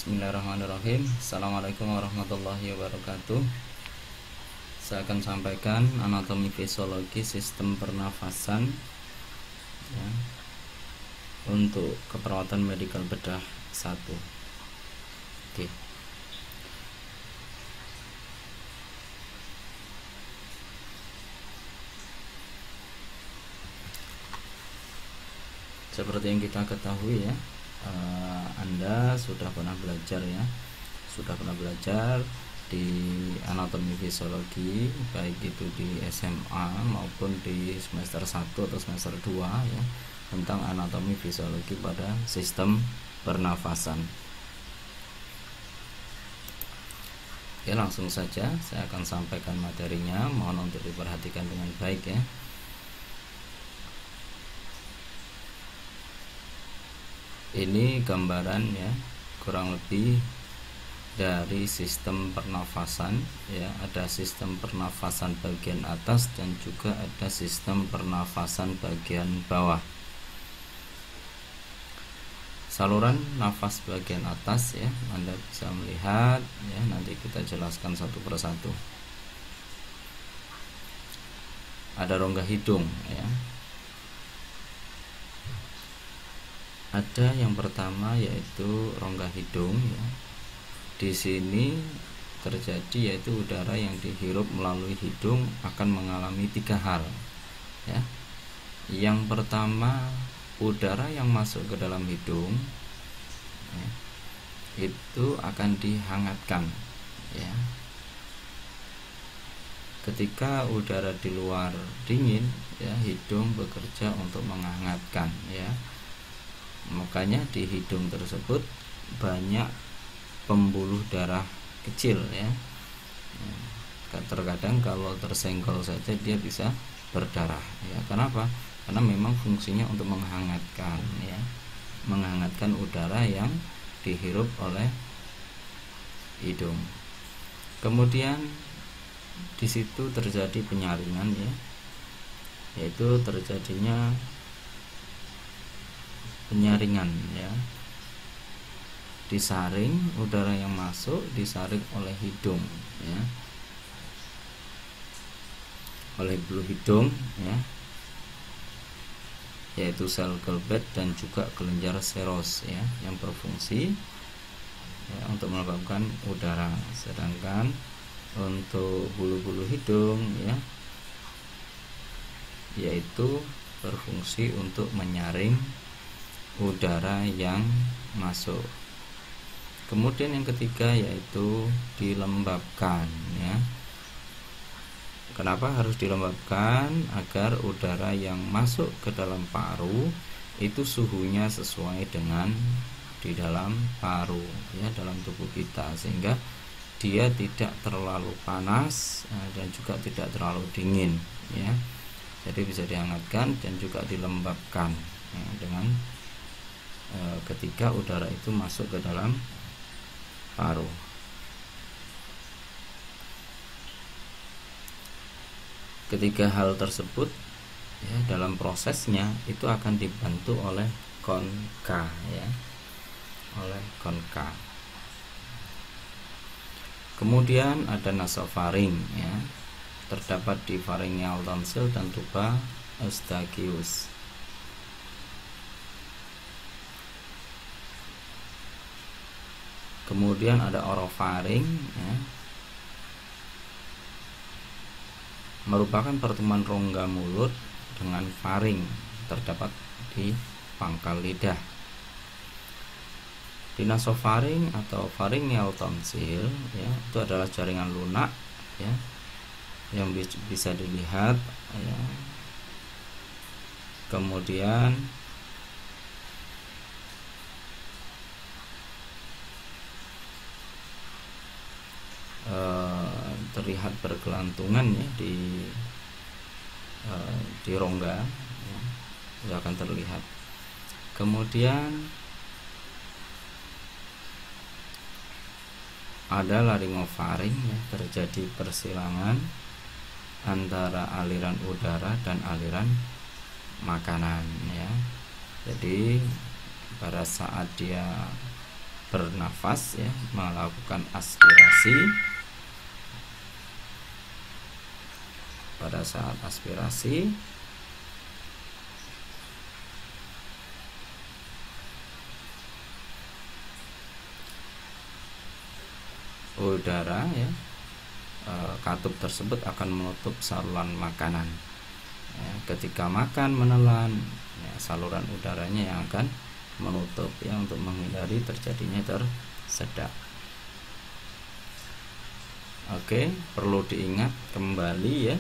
Bismillahirrahmanirrahim. Assalamualaikum warahmatullahi wabarakatuh. Saya akan sampaikan anatomi fisiologi sistem pernafasan ya, untuk keperawatan medikal bedah 1. Oke. Seperti yang kita ketahui ya, Anda sudah pernah belajar di anatomi fisiologi, baik itu di SMA maupun di semester 1 atau semester 2 ya, tentang anatomi fisiologi pada sistem pernafasan. Ya, langsung saja saya akan sampaikan materinya, mohon untuk diperhatikan dengan baik ya. Ini gambaran ya, kurang lebih dari sistem pernafasan ya. Ada sistem pernafasan bagian atas dan juga ada sistem pernafasan bagian bawah. Saluran nafas bagian atas ya, Anda bisa melihat ya, nanti kita jelaskan satu persatu. Ada rongga hidung ya. Ada yang pertama yaitu rongga hidung ya. Di sini terjadi yaitu udara yang dihirup melalui hidung akan mengalami 3 hal ya. Yang pertama, udara yang masuk ke dalam hidung ya, itu akan dihangatkan ya. Ketika udara di luar dingin ya, hidung bekerja untuk menghangatkan ya. Makanya di hidung tersebut banyak pembuluh darah kecil ya. Terkadang kalau tersenggol saja dia bisa berdarah ya. Kenapa? Karena memang fungsinya untuk menghangatkan ya, menghangatkan udara yang dihirup oleh hidung. Kemudian di situ terjadi penyaringan ya, yaitu terjadinya penyaringan ya. Disaring, udara yang masuk disaring oleh hidung ya, oleh bulu hidung ya, yaitu sel Gilbert dan juga kelenjar seros ya, yang berfungsi ya, untuk melembabkan udara. Sedangkan untuk bulu-bulu hidung ya, yaitu berfungsi untuk menyaring udara yang masuk. Kemudian yang ketiga yaitu dilembabkan ya. Kenapa harus dilembabkan? Agar udara yang masuk ke dalam paru itu suhunya sesuai dengan di dalam paru ya, dalam tubuh kita, sehingga dia tidak terlalu panas dan juga tidak terlalu dingin ya. Jadi bisa dihangatkan dan juga dilembabkan ya, dengan ketika udara itu masuk ke dalam paru. Ketiga hal tersebut ya, dalam prosesnya itu akan dibantu oleh konka ya, oleh konka. Kemudian ada nasofaring ya, terdapat di pharyngeal tonsil dan tuba eustachius. Kemudian ada orofaring ya, merupakan pertemuan rongga mulut dengan faring, terdapat di pangkal lidah. Di nasofaring atau pharyngeal tonsil ya, itu adalah jaringan lunak ya, yang bisa dilihat ya. Kemudian terlihat bergelantungan ya di rongga ya, itu akan terlihat. Kemudian ada laryngofaring ya, terjadi persilangan antara aliran udara dan aliran makanan ya. Jadi pada saat dia bernafas ya, melakukan aspirasi. Pada saat aspirasi udara ya, katup tersebut akan menutup saluran makanan ya, ketika makan menelan ya, saluran udaranya yang akan menutup ya, untuk menghindari terjadinya tersedak. Oke, perlu diingat kembali ya,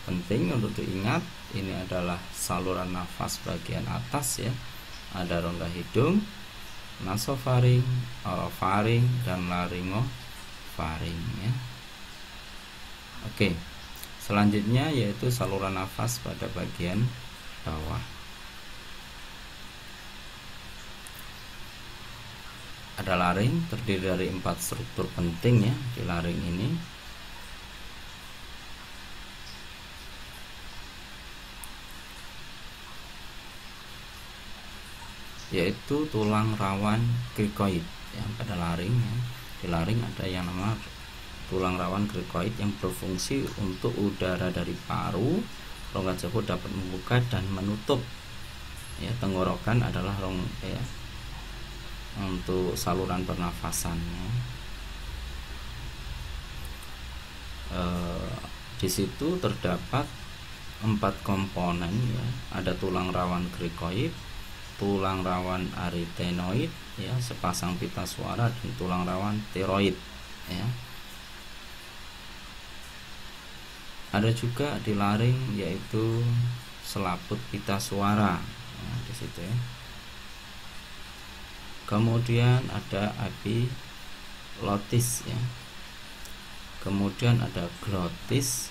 penting untuk diingat, ini adalah saluran nafas bagian atas ya, ada rongga hidung, nasofaring, orofaring, dan laringofaring ya. Oke, selanjutnya yaitu saluran nafas pada bagian bawah. Ada laring, terdiri dari 4 struktur penting ya di laring ini. Yaitu tulang rawan krikoid ya, pada laring ya. Di laring ada yang namanya tulang rawan krikoid yang berfungsi untuk udara dari paru, rongga tersebut dapat membuka dan menutup ya. Tenggorokan adalah ya, untuk saluran pernafasan ya. Di situ terdapat 4 komponen ya. Ada tulang rawan krikoid, tulang rawan arytenoid ya, sepasang pita suara, dan tulang rawan tiroid ya. Ada juga di laring yaitu selaput pita suara ya, di situ ya. Kemudian ada epilotis ya. Kemudian ada glotis.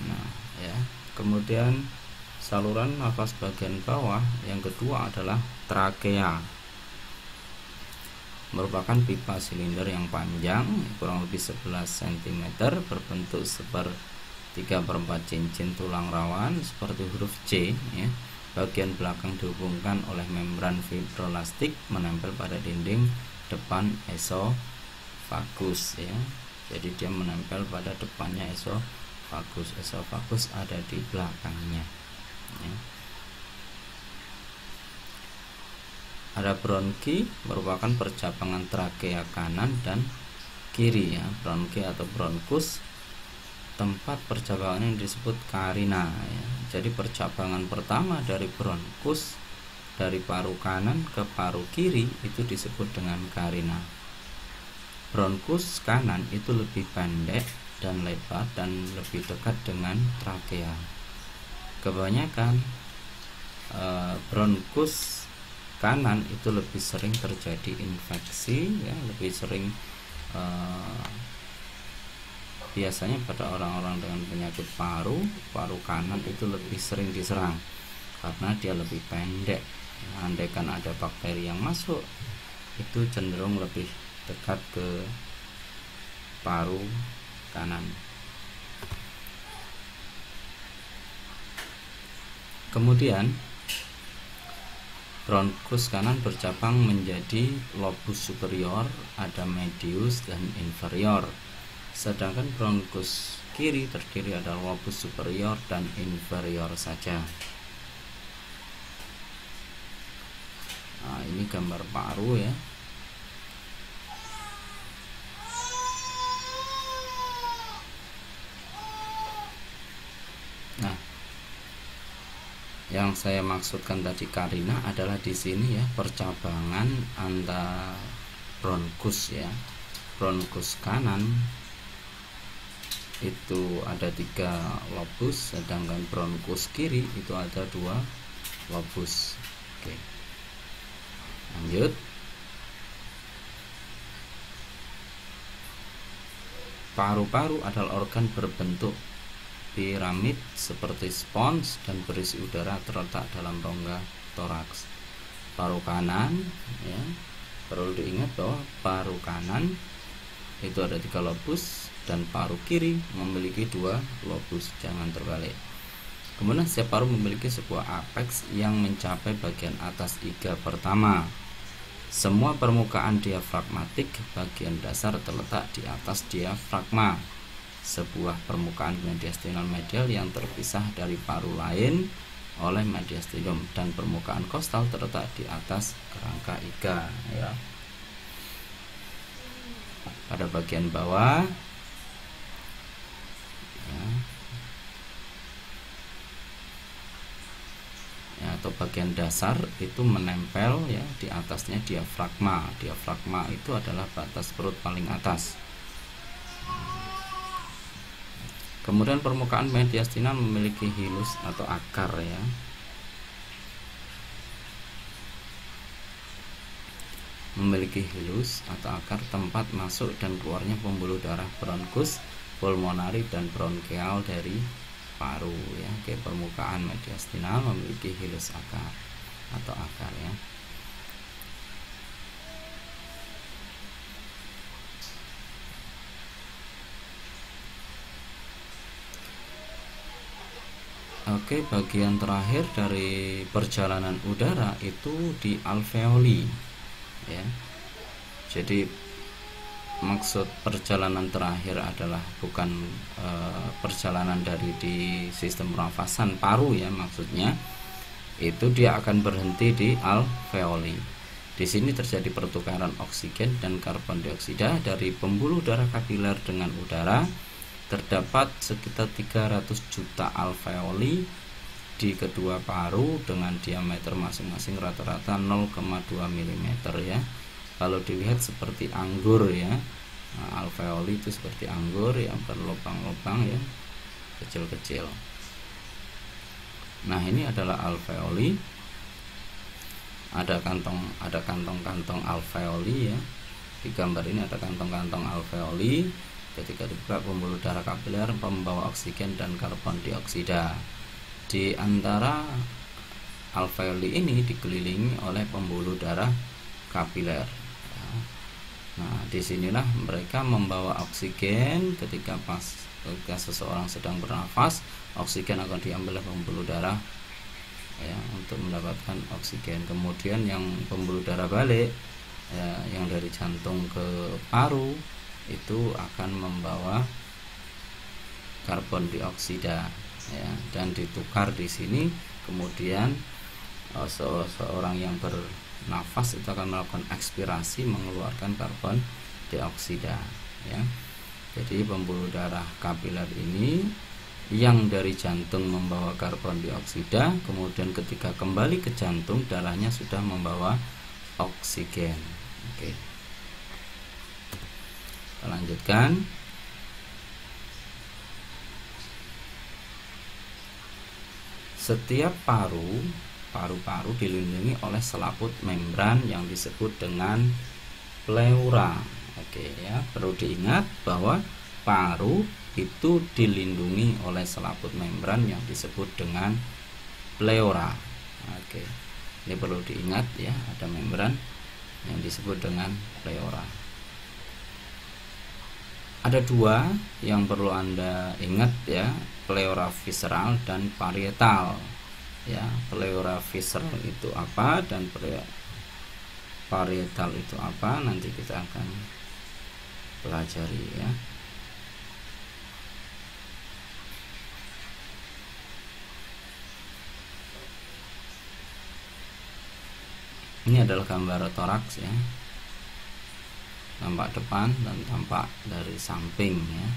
Nah, ya. Kemudian saluran nafas bagian bawah yang kedua adalah trakea. Merupakan pipa silinder yang panjang kurang lebih 11 cm, berbentuk 3/4 cincin tulang rawan seperti huruf C ya. Bagian belakang dihubungkan oleh membran fibroelastik menempel pada dinding depan esofagus ya. Jadi dia menempel pada depannya esofagus. Esofagus ada di belakangnya ya. Ada bronki, merupakan percabangan trakea kanan dan kiri ya. Bronki atau bronkus, tempat percabangan yang disebut karina ya. Jadi percabangan pertama dari bronkus dari paru kanan ke paru kiri itu disebut dengan karina. Bronkus kanan itu lebih pendek dan lebar dan lebih dekat dengan trakea. Kebanyakan bronkus kanan itu lebih sering terjadi infeksi ya, lebih sering biasanya pada orang-orang dengan penyakit paru kanan itu lebih sering diserang karena dia lebih pendek. Nah, andaikan ada bakteri yang masuk itu cenderung lebih dekat ke paru kanan. Kemudian bronkus kanan bercabang menjadi lobus superior, ada medius dan inferior. Sedangkan bronkus kiri terdiri ada lobus superior dan inferior saja. Nah, ini gambar paru ya. Nah, yang saya maksudkan tadi karina adalah di sini ya, percabangan antara bronkus ya. Bronkus kanan itu ada 3 lobus, sedangkan bronkus kiri itu ada 2 lobus. Oke, lanjut. Paru-paru adalah organ berbentuk piramid seperti spons dan berisi udara terletak dalam rongga toraks. Paru kanan ya, perlu diingat bahwa paru kanan itu ada 3 lobus dan paru kiri memiliki 2 lobus, jangan terbalik. Kemudian setiap paru memiliki sebuah apeks yang mencapai bagian atas iga pertama. Semua permukaan diafragmatik bagian dasar terletak di atas diafragma. Sebuah permukaan mediastinal medial yang terpisah dari paru lain oleh mediastinum, dan permukaan kostal terletak di atas kerangka iga, ya. Pada bagian bawah, ya, atau bagian dasar itu menempel, ya, di atasnya diafragma. Diafragma itu adalah batas perut paling atas. Kemudian permukaan mediastinal memiliki hilus atau akar, ya. Memiliki hilus atau akar tempat masuk dan keluarnya pembuluh darah bronkus, pulmonari, dan bronkial dari paru, ya. Oke, permukaan mediastinal memiliki hilus akar atau akar, ya. Oke, bagian terakhir dari perjalanan udara itu di alveoli, ya. Jadi maksud perjalanan terakhir adalah bukan perjalanan dari di sistem pernafasan paru, ya, maksudnya itu dia akan berhenti di alveoli. Di sini terjadi pertukaran oksigen dan karbon dioksida dari pembuluh darah kapiler dengan udara. Terdapat sekitar 300 juta alveoli di kedua paru dengan diameter masing-masing rata-rata 0,2 mm, ya. Kalau dilihat seperti anggur, ya. Nah, alveoli itu seperti anggur yang berlubang-lubang, ya, kecil-kecil. Nah, ini adalah alveoli. Ada kantong-kantong alveoli, ya. Di gambar ini ada kantong-kantong alveoli. Ketika dibuka, pembuluh darah kapiler membawa oksigen dan karbon dioksida. Di antara alveoli ini dikelilingi oleh pembuluh darah kapiler. Nah, disinilah mereka membawa oksigen. Ketika seseorang sedang bernafas, oksigen akan diambil oleh pembuluh darah, ya, untuk mendapatkan oksigen. Kemudian yang pembuluh darah balik, ya, yang dari jantung ke paru itu akan membawa karbon dioksida, ya, dan ditukar di sini. Kemudian seorang yang bernafas itu akan melakukan ekspirasi, mengeluarkan karbon dioksida, ya. Jadi pembuluh darah kapiler ini yang dari jantung membawa karbon dioksida, kemudian ketika kembali ke jantung darahnya sudah membawa oksigen. Oke. Lanjutkan. Setiap paru-paru dilindungi oleh selaput membran yang disebut dengan pleura. Oke, ya, perlu diingat bahwa paru itu dilindungi oleh selaput membran yang disebut dengan pleura. Oke, ini perlu diingat, ya, ada membran yang disebut dengan pleura. Ada dua yang perlu Anda ingat, ya, pleura visceral dan parietal, ya. Pleura visceral itu apa dan parietal itu apa, nanti kita akan pelajari, ya. Ini adalah gambar toraks, ya. Tampak depan dan tampak dari samping, ya.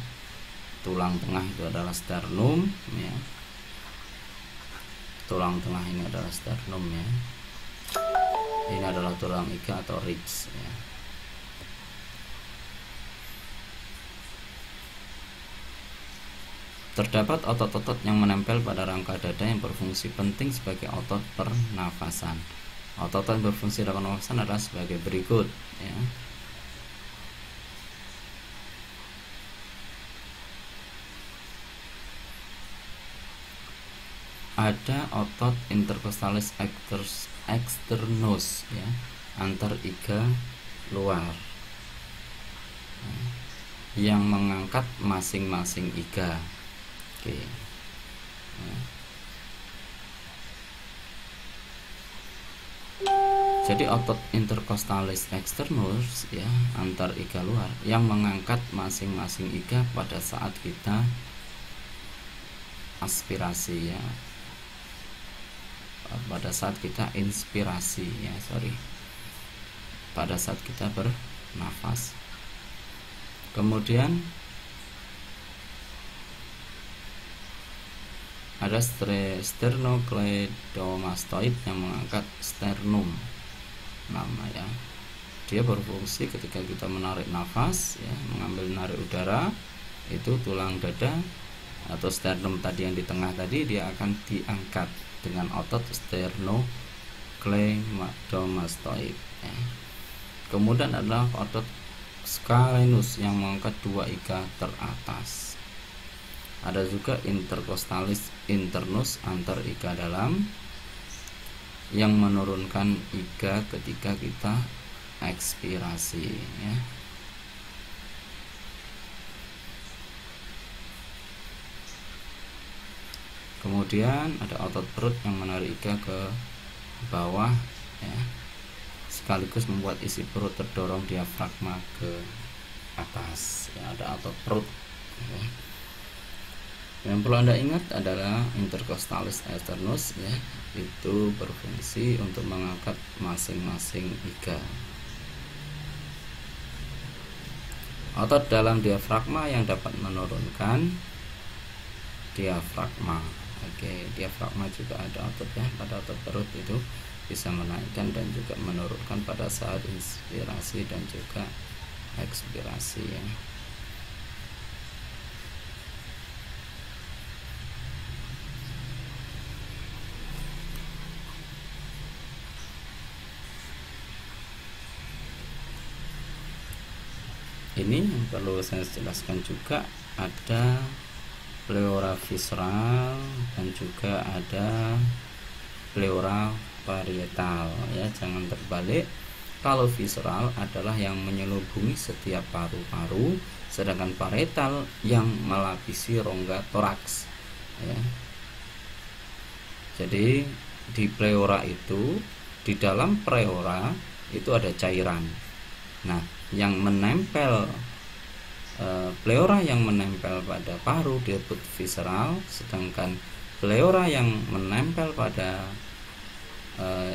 Tulang tengah itu adalah sternum, ya. Tulang tengah ini adalah sternum, ya. Ini adalah tulang iga atau ribs, ya. Terdapat otot-otot yang menempel pada rangka dada yang berfungsi penting sebagai otot pernafasan. Otot yang berfungsi dalam pernafasan adalah sebagai berikut, ya. Ada otot intercostalis externus, ya, antar iga luar, yang mengangkat masing-masing iga. Oke. Jadi otot intercostalis externus ya, antar iga luar, yang mengangkat masing-masing iga pada saat kita aspirasi ya, pada saat kita inspirasi ya, pada saat kita bernafas. Kemudian ada sternocleidomastoid yang mengangkat sternum nama ya. Dia berfungsi ketika kita menarik nafas ya, narik udara, itu tulang dada atau sternum tadi yang di tengah tadi dia akan diangkat dengan otot sternocleidomastoid ya. Kemudian adalah otot scalenus yang mengangkat dua iga teratas. Ada juga intercostalis internus antar iga dalam yang menurunkan iga ketika kita ekspirasi ya. Kemudian ada otot perut yang menarik iga ke bawah ya, sekaligus membuat isi perut terdorong diafragma ke atas ya. Ada otot perut ya. Yang perlu Anda ingat adalah intercostalis externus ya, itu berfungsi untuk mengangkat masing-masing iga. Otot dalam diafragma yang dapat menurunkan diafragma. Oke, diafragma juga ada otot ya, pada otot perut itu bisa menaikkan dan juga menurunkan pada saat inspirasi dan juga ekspirasi ya. Ini yang perlu saya jelaskan juga, ada pleura visceral dan juga ada pleura parietal ya, jangan terbalik. Kalau visceral adalah yang menyelubungi setiap paru-paru, sedangkan parietal yang melapisi rongga toraks ya. Jadi di pleura itu, di dalam pleura itu ada cairan. Nah, yang menempel pleura yang menempel pada paru disebut visceral, sedangkan pleura yang menempel pada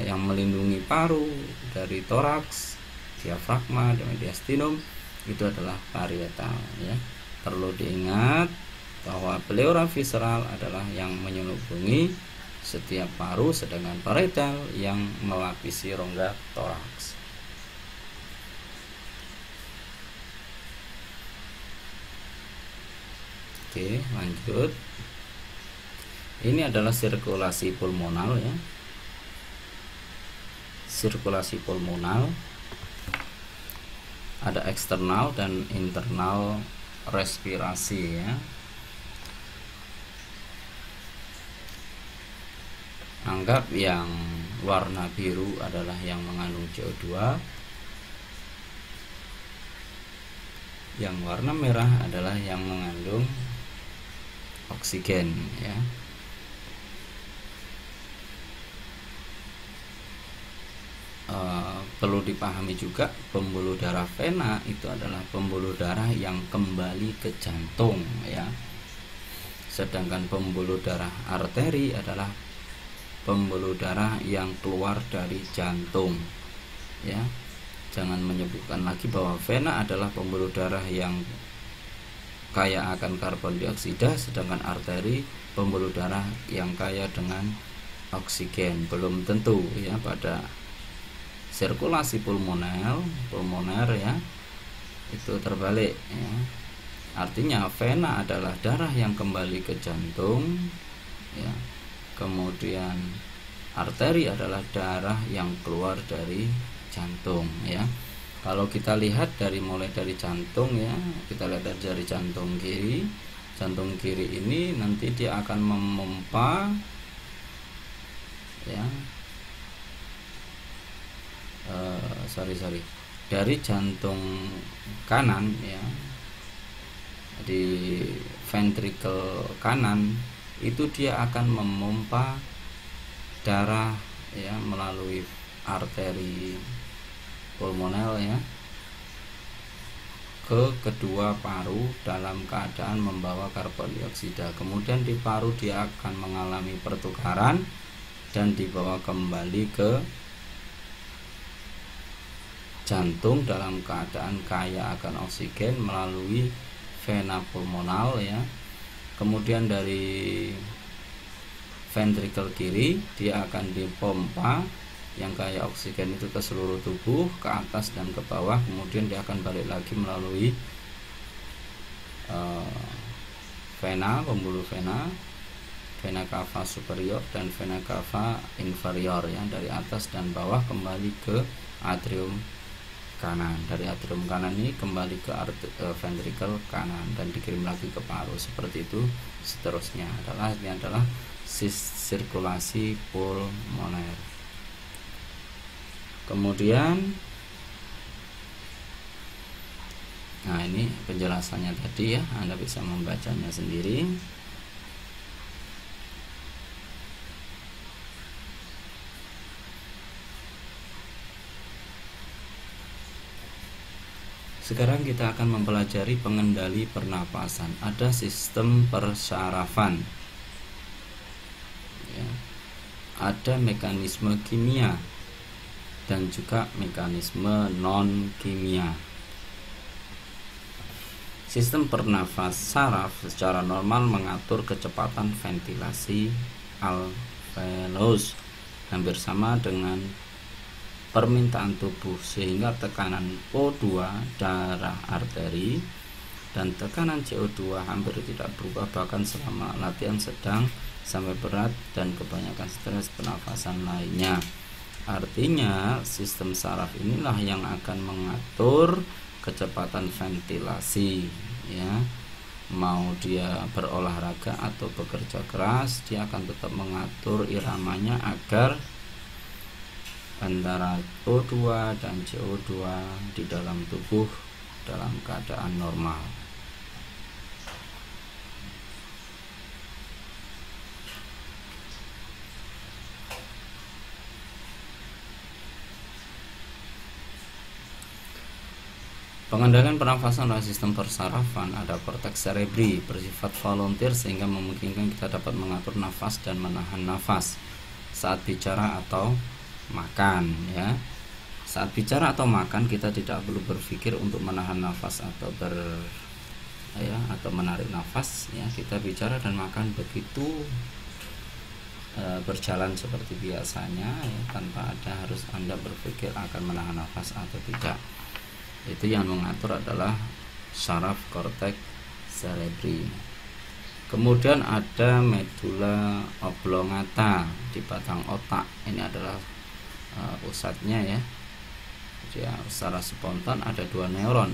yang melindungi paru dari toraks, diafragma dan mediastinum itu adalah parietal ya. Perlu diingat bahwa pleura visceral adalah yang menyelubungi setiap paru, sedangkan parietal yang melapisi rongga toraks. Oke, lanjut. Ini adalah sirkulasi pulmonal ya. Sirkulasi pulmonal ada eksternal dan internal respirasi ya. Anggap yang warna biru adalah yang mengandung CO2, yang warna merah adalah yang mengandung oksigen ya. Perlu dipahami juga, pembuluh darah vena itu adalah pembuluh darah yang kembali ke jantung ya, sedangkan pembuluh darah arteri adalah pembuluh darah yang keluar dari jantung ya. Jangan menyebutkan lagi bahwa vena adalah pembuluh darah yang kaya akan karbon dioksida, sedangkan arteri pembuluh darah yang kaya dengan oksigen. Belum tentu ya, pada sirkulasi pulmoner ya, itu terbalik ya. Artinya vena adalah darah yang kembali ke jantung ya, kemudian arteri adalah darah yang keluar dari jantung ya. Kalau kita lihat mulai dari jantung ya, kita lihat dari jantung kiri. Jantung kiri ini nanti dia akan memompa ya, dari jantung kanan ya, di ventricle kanan itu dia akan memompa darah ya melalui arteri pulmoner ya ke kedua paru dalam keadaan membawa karbon dioksida. Kemudian di paru dia akan mengalami pertukaran dan dibawa kembali ke jantung dalam keadaan kaya akan oksigen melalui vena pulmonal ya. Kemudian dari ventrikel kiri dia akan dipompa yang kaya oksigen itu ke seluruh tubuh, ke atas dan ke bawah. Kemudian dia akan balik lagi melalui vena, pembuluh vena, vena cava superior dan vena cava inferior ya, dari atas dan bawah kembali ke atrium kanan. Dari atrium kanan ini kembali ke ventrikel kanan dan dikirim lagi ke paru. Seperti itu seterusnya. Ini adalah sirkulasi pulmoner. Kemudian nah ini penjelasannya tadi ya, Anda bisa membacanya sendiri. Sekarang kita akan mempelajari pengendali pernapasan. Ada sistem persarafan ya. Ada mekanisme kimia dan juga mekanisme non kimia. Sistem pernafas saraf secara normal mengatur kecepatan ventilasi alveolus hampir sama dengan permintaan tubuh, sehingga tekanan O2 darah arteri dan tekanan CO2 hampir tidak berubah bahkan selama latihan sedang sampai berat dan kebanyakan stres pernafasan lainnya. Artinya sistem saraf inilah yang akan mengatur kecepatan ventilasi ya. Mau dia berolahraga atau bekerja keras, dia akan tetap mengatur iramanya agar antara O2 dan CO2 di dalam tubuh dalam keadaan normal. Pengendalian pernafasan oleh sistem persarafan. Ada korteks cerebri bersifat volunteer sehingga memungkinkan kita dapat mengatur nafas dan menahan nafas saat bicara atau makan ya. Saat bicara atau makan kita tidak perlu berpikir untuk menahan nafas atau atau menarik nafas ya. Kita bicara dan makan begitu berjalan seperti biasanya ya, tanpa ada harus Anda berpikir akan menahan nafas atau tidak. Itu yang mengatur adalah saraf korteks cerebri. Kemudian ada medula oblongata di batang otak. Ini adalah pusatnya ya. Dia secara spontan ada 2 neuron.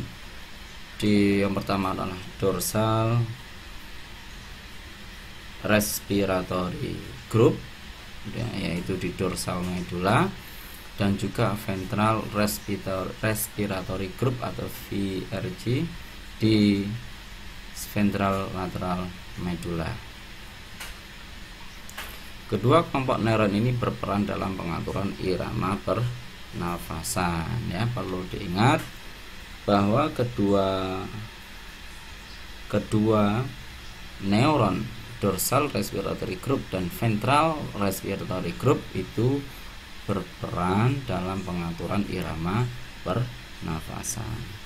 Yang pertama adalah dorsal respiratory group ya, yaitu di dorsal medula, dan juga ventral respiratory group atau VRG di ventral lateral medula. Kedua kelompok neuron ini berperan dalam pengaturan irama pernafasan ya. Perlu diingat bahwa kedua neuron dorsal respiratory group dan ventral respiratory group itu berperan dalam pengaturan irama pernafasan.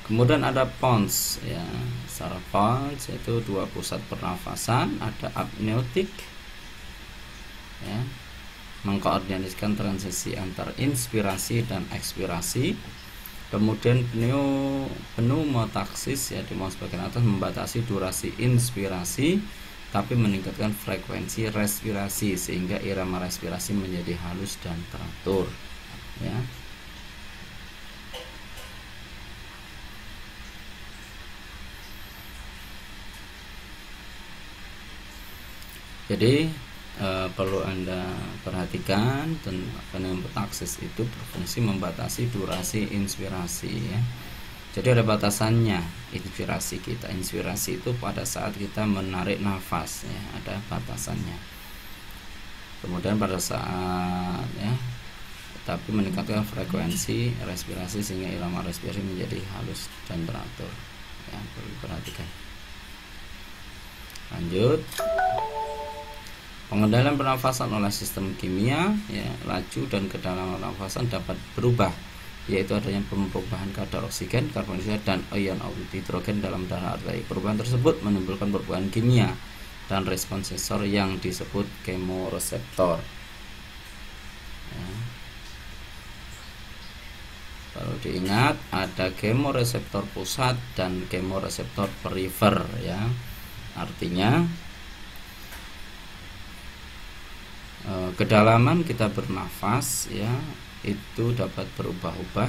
Kemudian ada pons ya. Saraf pons itu 2 pusat pernafasan, ada apneutik ya, mengkoordinasikan transisi antar inspirasi dan ekspirasi. Kemudian pneumotaksis ya, di mouse bagian atas membatasi durasi inspirasi tapi meningkatkan frekuensi respirasi sehingga irama respirasi menjadi halus dan teratur ya. Jadi perlu Anda perhatikan, dan pneumotaksis itu berfungsi membatasi durasi inspirasi ya. Jadi ada batasannya inspirasi kita. Inspirasi itu pada saat kita menarik nafas ya, ada batasannya. Kemudian pada saat tapi meningkatkan frekuensi respirasi sehingga irama respirasi menjadi halus dan teratur. Perlu diperhatikan. Lanjut. Pengendalian pernafasan oleh sistem kimia, laju dan kedalaman pernafasan dapat berubah, yaitu adanya perubahan kadar oksigen, karbon dioksida, dan ion hidrogen dalam darah arteri. Perubahan tersebut menimbulkan perubahan kimia dan respon sensor yang disebut kemoreseptor. Perlu diingat ada kemoreseptor pusat dan kemoreseptor perifer, Artinya kedalaman kita bernafas itu dapat berubah-ubah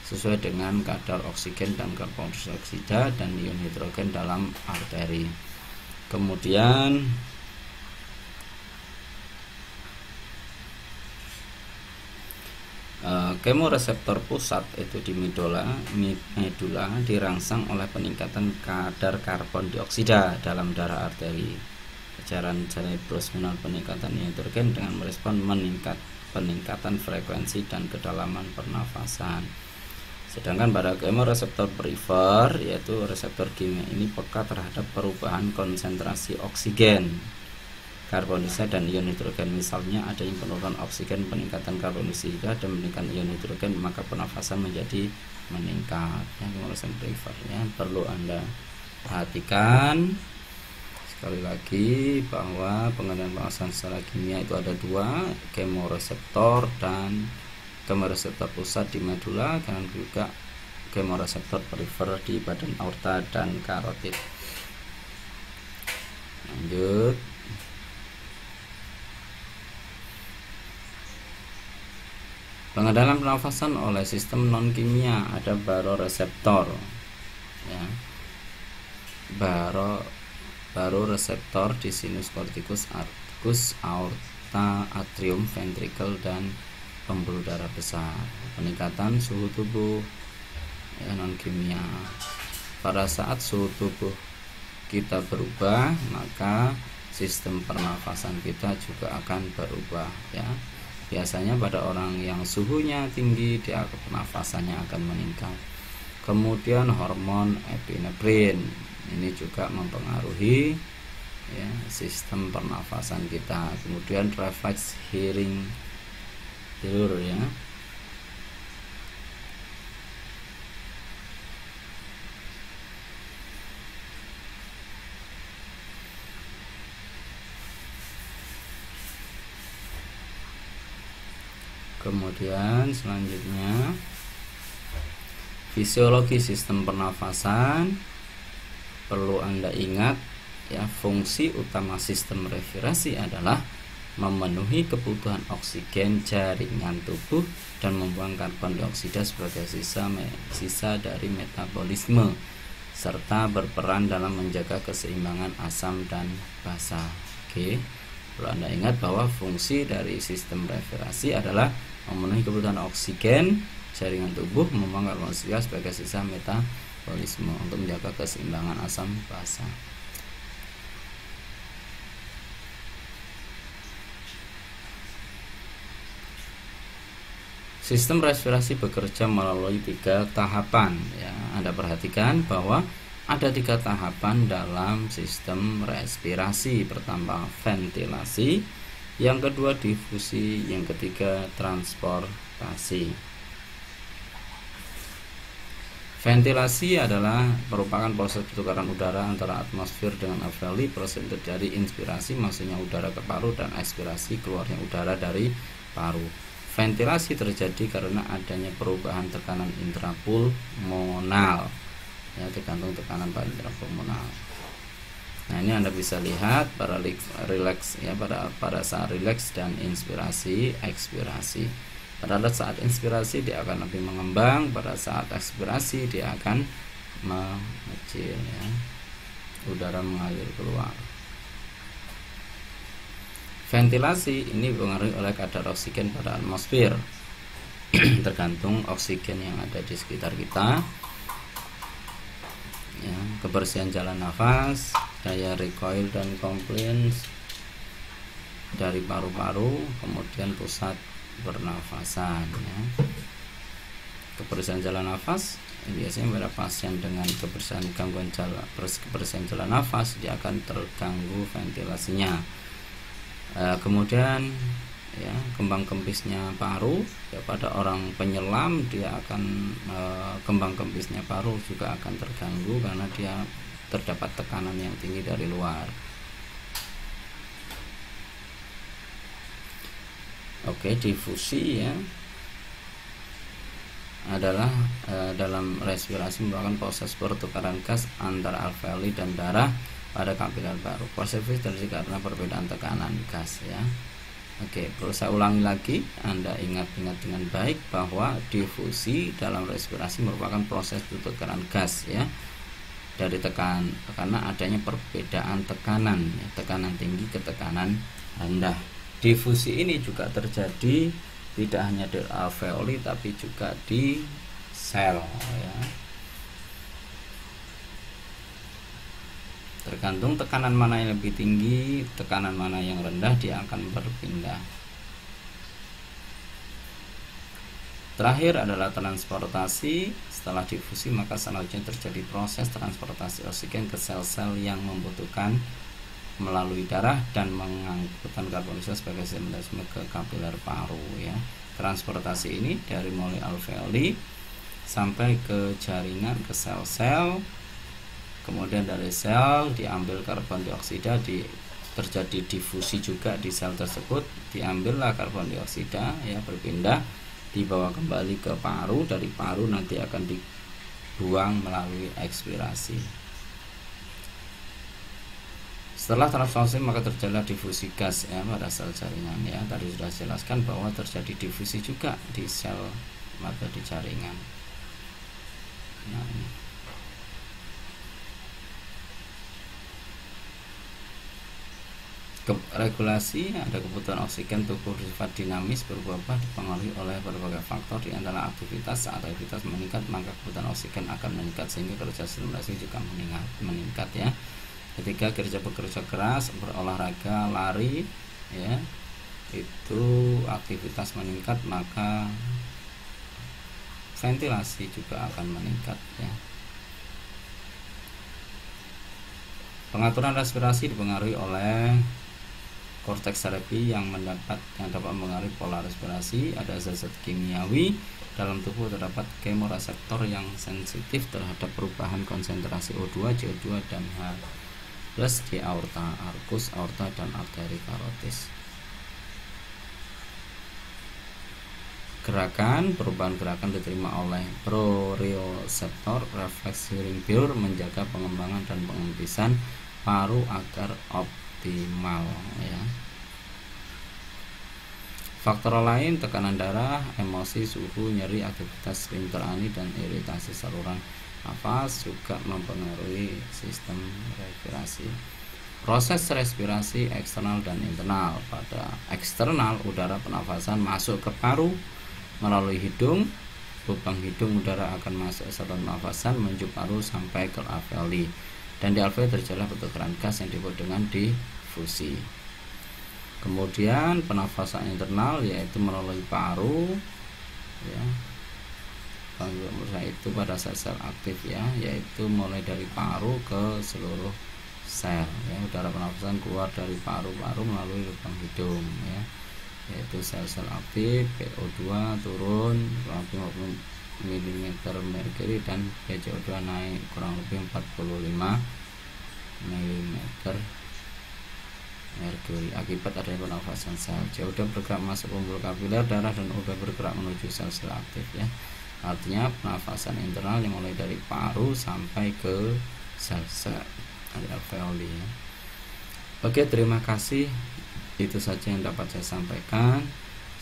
sesuai dengan kadar oksigen dan karbon dioksida dan ion hidrogen dalam arteri. Kemudian kemoreseptor pusat itu di medula dirangsang oleh peningkatan kadar karbon dioksida dalam darah arteri. Jalan cerebrospinal peningkatan hidrogen dengan merespon peningkatan frekuensi dan kedalaman pernafasan. Sedangkan pada kemoreseptor perifer, yaitu reseptor kimia ini peka terhadap perubahan konsentrasi oksigen, karbon dioksida dan ion hidrogen. Misalnya ada yang penurunan oksigen, peningkatan karbon dioksida dan meningkatan ion hidrogen, maka pernafasan menjadi meningkat. Kemoreseptor perifer perlu Anda perhatikan. Sekali lagi bahwa pengendalian pernafasan secara kimia itu ada dua, kemoreseptor dan kemoreseptor pusat di medula, dan juga kemoreseptor perifer di badan aorta dan karotid. Lanjut. Pengendalian pernafasan oleh sistem non kimia ada baroreseptor, baroreseptor di sinus corticus, arcus, aorta, atrium, ventricle, dan pembuluh darah besar. Peningkatan suhu tubuh non kimia. Pada saat suhu tubuh kita berubah, maka sistem pernafasan kita juga akan berubah. Biasanya pada orang yang suhunya tinggi, dia pernafasannya akan meningkat. Kemudian hormon epinefrin ini juga mempengaruhi sistem pernafasan kita. Kemudian refleks hearing tidur Kemudian selanjutnya fisiologi sistem pernafasan. Perlu Anda ingat fungsi utama sistem respirasi adalah memenuhi kebutuhan oksigen jaringan tubuh dan membuang karbon dioksida sebagai sisa dari metabolisme, serta berperan dalam menjaga keseimbangan asam dan basa. Perlu Anda ingat bahwa fungsi dari sistem respirasi adalah memenuhi kebutuhan oksigen jaringan tubuh, membuang karbon dioksida sebagai sisa metabolisme untuk menjaga keseimbangan asam basa. Sistem respirasi bekerja melalui 3 tahapan. Anda perhatikan bahwa ada 3 tahapan dalam sistem respirasi. Pertama ventilasi, yang kedua difusi, yang ketiga transportasi. Ventilasi adalah merupakan proses pertukaran udara antara atmosfer dengan alveoli. Proses terjadi inspirasi, maksudnya udara ke paru, dan ekspirasi, keluarnya udara dari paru. Ventilasi terjadi karena adanya perubahan tekanan intrapulmonal, tergantung tekanan pada intrapulmonal. Nah, ini Anda bisa lihat pada relax pada saat relax dan inspirasi, ekspirasi. Pada saat inspirasi dia akan lebih mengembang, pada saat ekspirasi dia akan mengecil, udara mengalir keluar. Ventilasi ini dipengaruhi oleh kadar oksigen pada atmosfer, tergantung oksigen yang ada di sekitar kita, kebersihan jalan nafas, daya recoil dan compliance, dari paru-paru, kemudian pusat pernafasan ya. Kebersihan jalan nafas biasanya pada pasien dengan kebersihan jalan nafas dia akan terganggu ventilasinya. Kemudian ya, kembang kempisnya paru ya, pada orang penyelam dia akan kembang kempisnya paru juga akan terganggu karena dia terdapat tekanan yang tinggi dari luar. Oke, difusi ya adalah dalam respirasi merupakan proses pertukaran gas antara alveoli dan darah pada kapiler paru. Proses ini terjadi karena perbedaan tekanan gas ya. Oke, perlu saya ulangi lagi, Anda ingat-ingat dengan baik bahwa difusi dalam respirasi merupakan proses pertukaran gas ya, dari karena adanya perbedaan tekanan ya, tekanan tinggi ke tekanan rendah. Difusi ini juga terjadi tidak hanya di alveoli tapi juga di sel ya. Tergantung tekanan mana yang lebih tinggi, tekanan mana yang rendah, dia akan berpindah. Terakhir adalah transportasi. Setelah difusi maka selanjutnya terjadi proses transportasi oksigen ke sel-sel yang membutuhkan melalui darah dan mengangkutkan karbon dioksida sebagai metabolisme ke kapiler paru ya. Transportasi ini dari mulai alveoli sampai ke jaringan, ke sel-sel, kemudian dari sel diambil karbon dioksida, terjadi difusi juga di sel tersebut, diambillah karbon dioksida ya, berpindah, dibawa kembali ke paru, dari paru nanti akan dibuang melalui ekspirasi. Setelah transformasi maka terjadilah difusi gas ya pada sel jaringan ya. Tadi sudah jelaskan bahwa terjadi difusi juga di sel atau di jaringan. Nah, ini. Regulasi ada kebutuhan oksigen tubuh bersifat dinamis berubah-ubah dipengaruhi oleh berbagai faktor, di antara aktivitas. Saat aktivitas meningkat maka kebutuhan oksigen akan meningkat sehingga kerja sirkulasi juga meningkat ya. Ketika bekerja keras, berolahraga, lari ya, itu aktivitas meningkat maka ventilasi juga akan meningkat ya. Pengaturan respirasi dipengaruhi oleh korteks serebi yang dapat mempengaruhi pola respirasi. Ada zat-zat kimiawi dalam tubuh, terdapat kemoreseptor yang sensitif terhadap perubahan konsentrasi O2, CO2 dan H+ di aorta, arkus aorta dan arteri karotis. Perubahan gerakan diterima oleh proprioseptor refleks hearing pure, menjaga pengembangan dan pengempisan paru agar optimal ya. Faktor lain tekanan darah, emosi, suhu, nyeri, aktivitas sphinkter ani dan iritasi saluran nafas juga mempengaruhi sistem respirasi. Proses respirasi eksternal dan internal. Pada eksternal, udara pernafasan masuk ke paru melalui hidung. Lubang hidung udara akan masuk ke saluran pernafasan menuju paru sampai ke alveoli. Dan di alveoli terjadilah pertukaran gas yang disebut dengan difusi. Kemudian pernafasan internal yaitu melalui paru ya. Itu pada sel-sel aktif ya, yaitu mulai dari paru ke seluruh sel ya. Udara pernafasan keluar dari paru-paru melalui lubang hidung ya, yaitu sel-sel aktif. PO2 turun kurang lebih 50 mm merkuri dan PCO2 naik kurang lebih 45 mm merkuri akibat adanya pernafasan sel. CO2 bergerak masuk pembuluh kapiler darah dan O2 bergerak menuju sel-sel aktif ya. Artinya pernafasan internal yang mulai dari paru sampai ke sel-sel alveoli ya. Oke, terima kasih. Itu saja yang dapat saya sampaikan.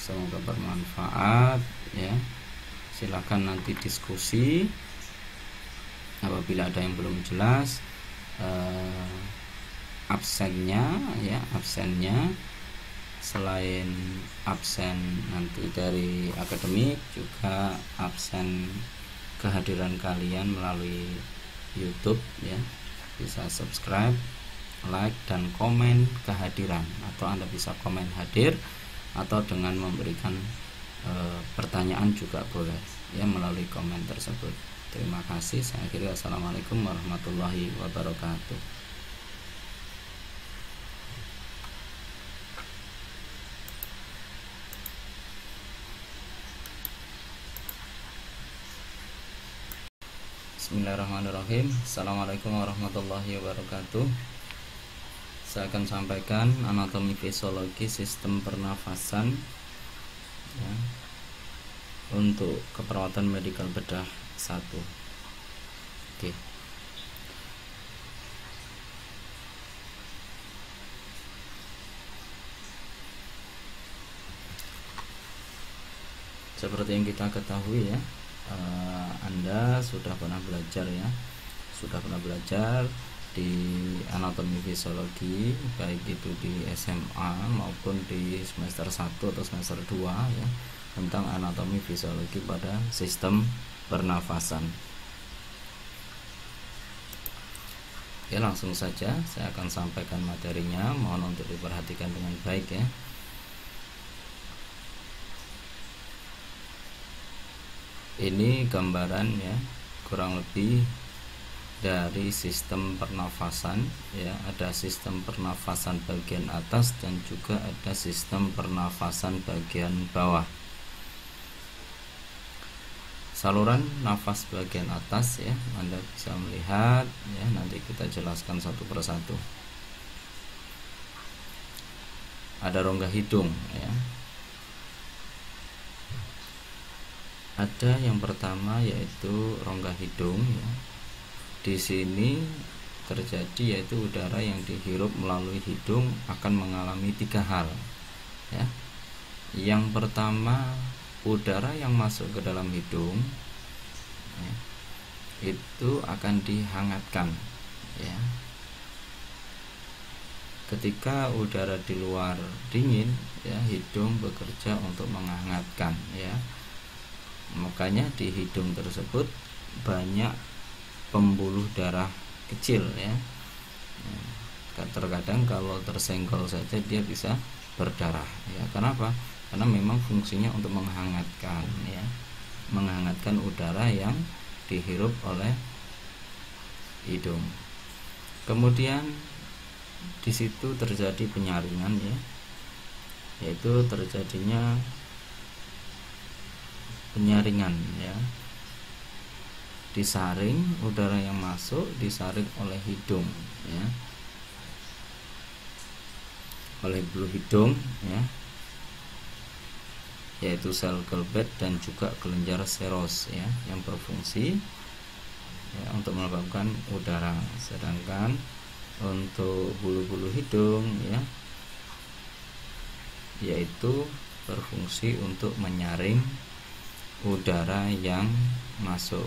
Semoga bermanfaat ya. Silakan nanti diskusi apabila ada yang belum jelas. Absennya selain absen nanti dari akademik juga absen kehadiran kalian melalui YouTube ya. Bisa subscribe like dan komen kehadiran, atau Anda bisa komen hadir atau dengan memberikan pertanyaan juga boleh ya melalui komen tersebut. Terima kasih. Saya akhiri. Assalamualaikum warahmatullahi wabarakatuh. Bismillahirrahmanirrahim. Assalamualaikum warahmatullahi wabarakatuh. Saya akan sampaikan anatomi fisiologi sistem pernafasan ya, untuk keperawatan medikal bedah 1. Oke. Seperti yang kita ketahui ya, Anda sudah pernah belajar ya, di anatomi fisiologi, baik itu di SMA maupun di semester 1 atau semester 2 ya, tentang anatomi fisiologi pada sistem pernafasan. Ya, langsung saja saya akan sampaikan materinya, mohon untuk diperhatikan dengan baik ya. Ini gambaran ya, kurang lebih dari sistem pernafasan ya. Ada sistem pernafasan bagian atas dan juga ada sistem pernafasan bagian bawah. Saluran nafas bagian atas ya, Anda bisa melihat ya, nanti kita jelaskan satu persatu. Ada rongga hidung ya. Ada yang pertama yaitu rongga hidung ya. Di sini terjadi yaitu udara yang dihirup melalui hidung akan mengalami 3 hal ya. Yang pertama, udara yang masuk ke dalam hidung ya, itu akan dihangatkan ya. Ketika udara di luar dingin ya, hidung bekerja untuk menghangatkan ya. Makanya di hidung tersebut banyak pembuluh darah kecil ya. Terkadang kalau tersenggol saja dia bisa berdarah ya. Kenapa? Karena memang fungsinya untuk menghangatkan ya, menghangatkan udara yang dihirup oleh hidung. Kemudian di situ terjadi penyaringan ya, yaitu terjadinya penyaringan ya. Disaring, udara yang masuk disaring oleh hidung ya, oleh bulu hidung ya, yaitu sel Gilbert dan juga kelenjar seros ya, yang berfungsi ya, untuk melembabkan udara. Sedangkan untuk bulu-bulu hidung ya, yaitu berfungsi untuk menyaring udara yang masuk.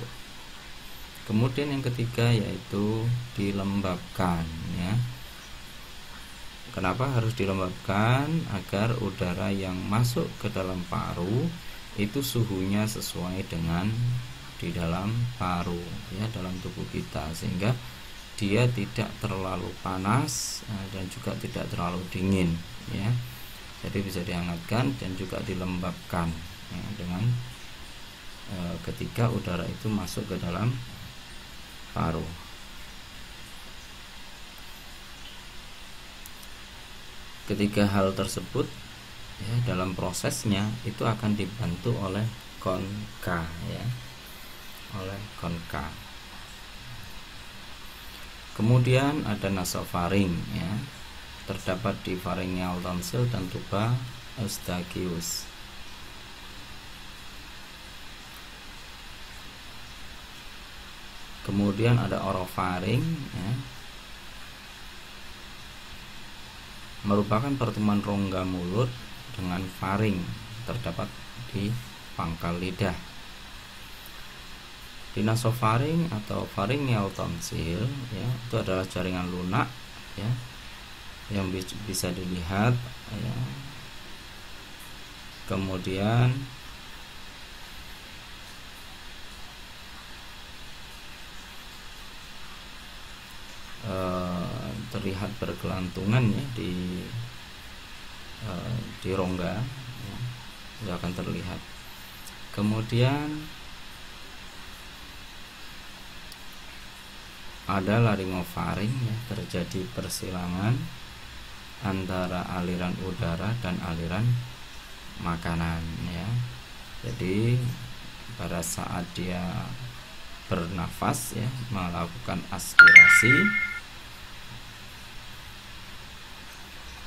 Kemudian yang ketiga yaitu dilembabkan ya. Kenapa harus dilembabkan? Agar udara yang masuk ke dalam paru itu suhunya sesuai dengan di dalam paru ya, dalam tubuh kita, sehingga dia tidak terlalu panas dan juga tidak terlalu dingin ya. Jadi bisa dihangatkan dan juga dilembabkan ya, dengan ketika udara itu masuk ke dalam paru. Ketiga hal tersebut ya, dalam prosesnya itu akan dibantu oleh konka ya, oleh konka. Kemudian ada nasofaring ya, terdapat di pharyngeal tonsil dan tuba eustachius. Kemudian ada orofaring ya, merupakan pertemuan rongga mulut dengan faring, terdapat di pangkal lidah. Di nasofaring atau pharyngeal tonsil ya, itu adalah jaringan lunak ya, yang bisa dilihat ya. Kemudian terlihat terlihat bergelantungan ya di rongga ya, itu akan terlihat. Kemudian ada laringofaring ya, terjadi persilangan antara aliran udara dan aliran makanan ya. Jadi pada saat dia bernafas ya, melakukan aspirasi,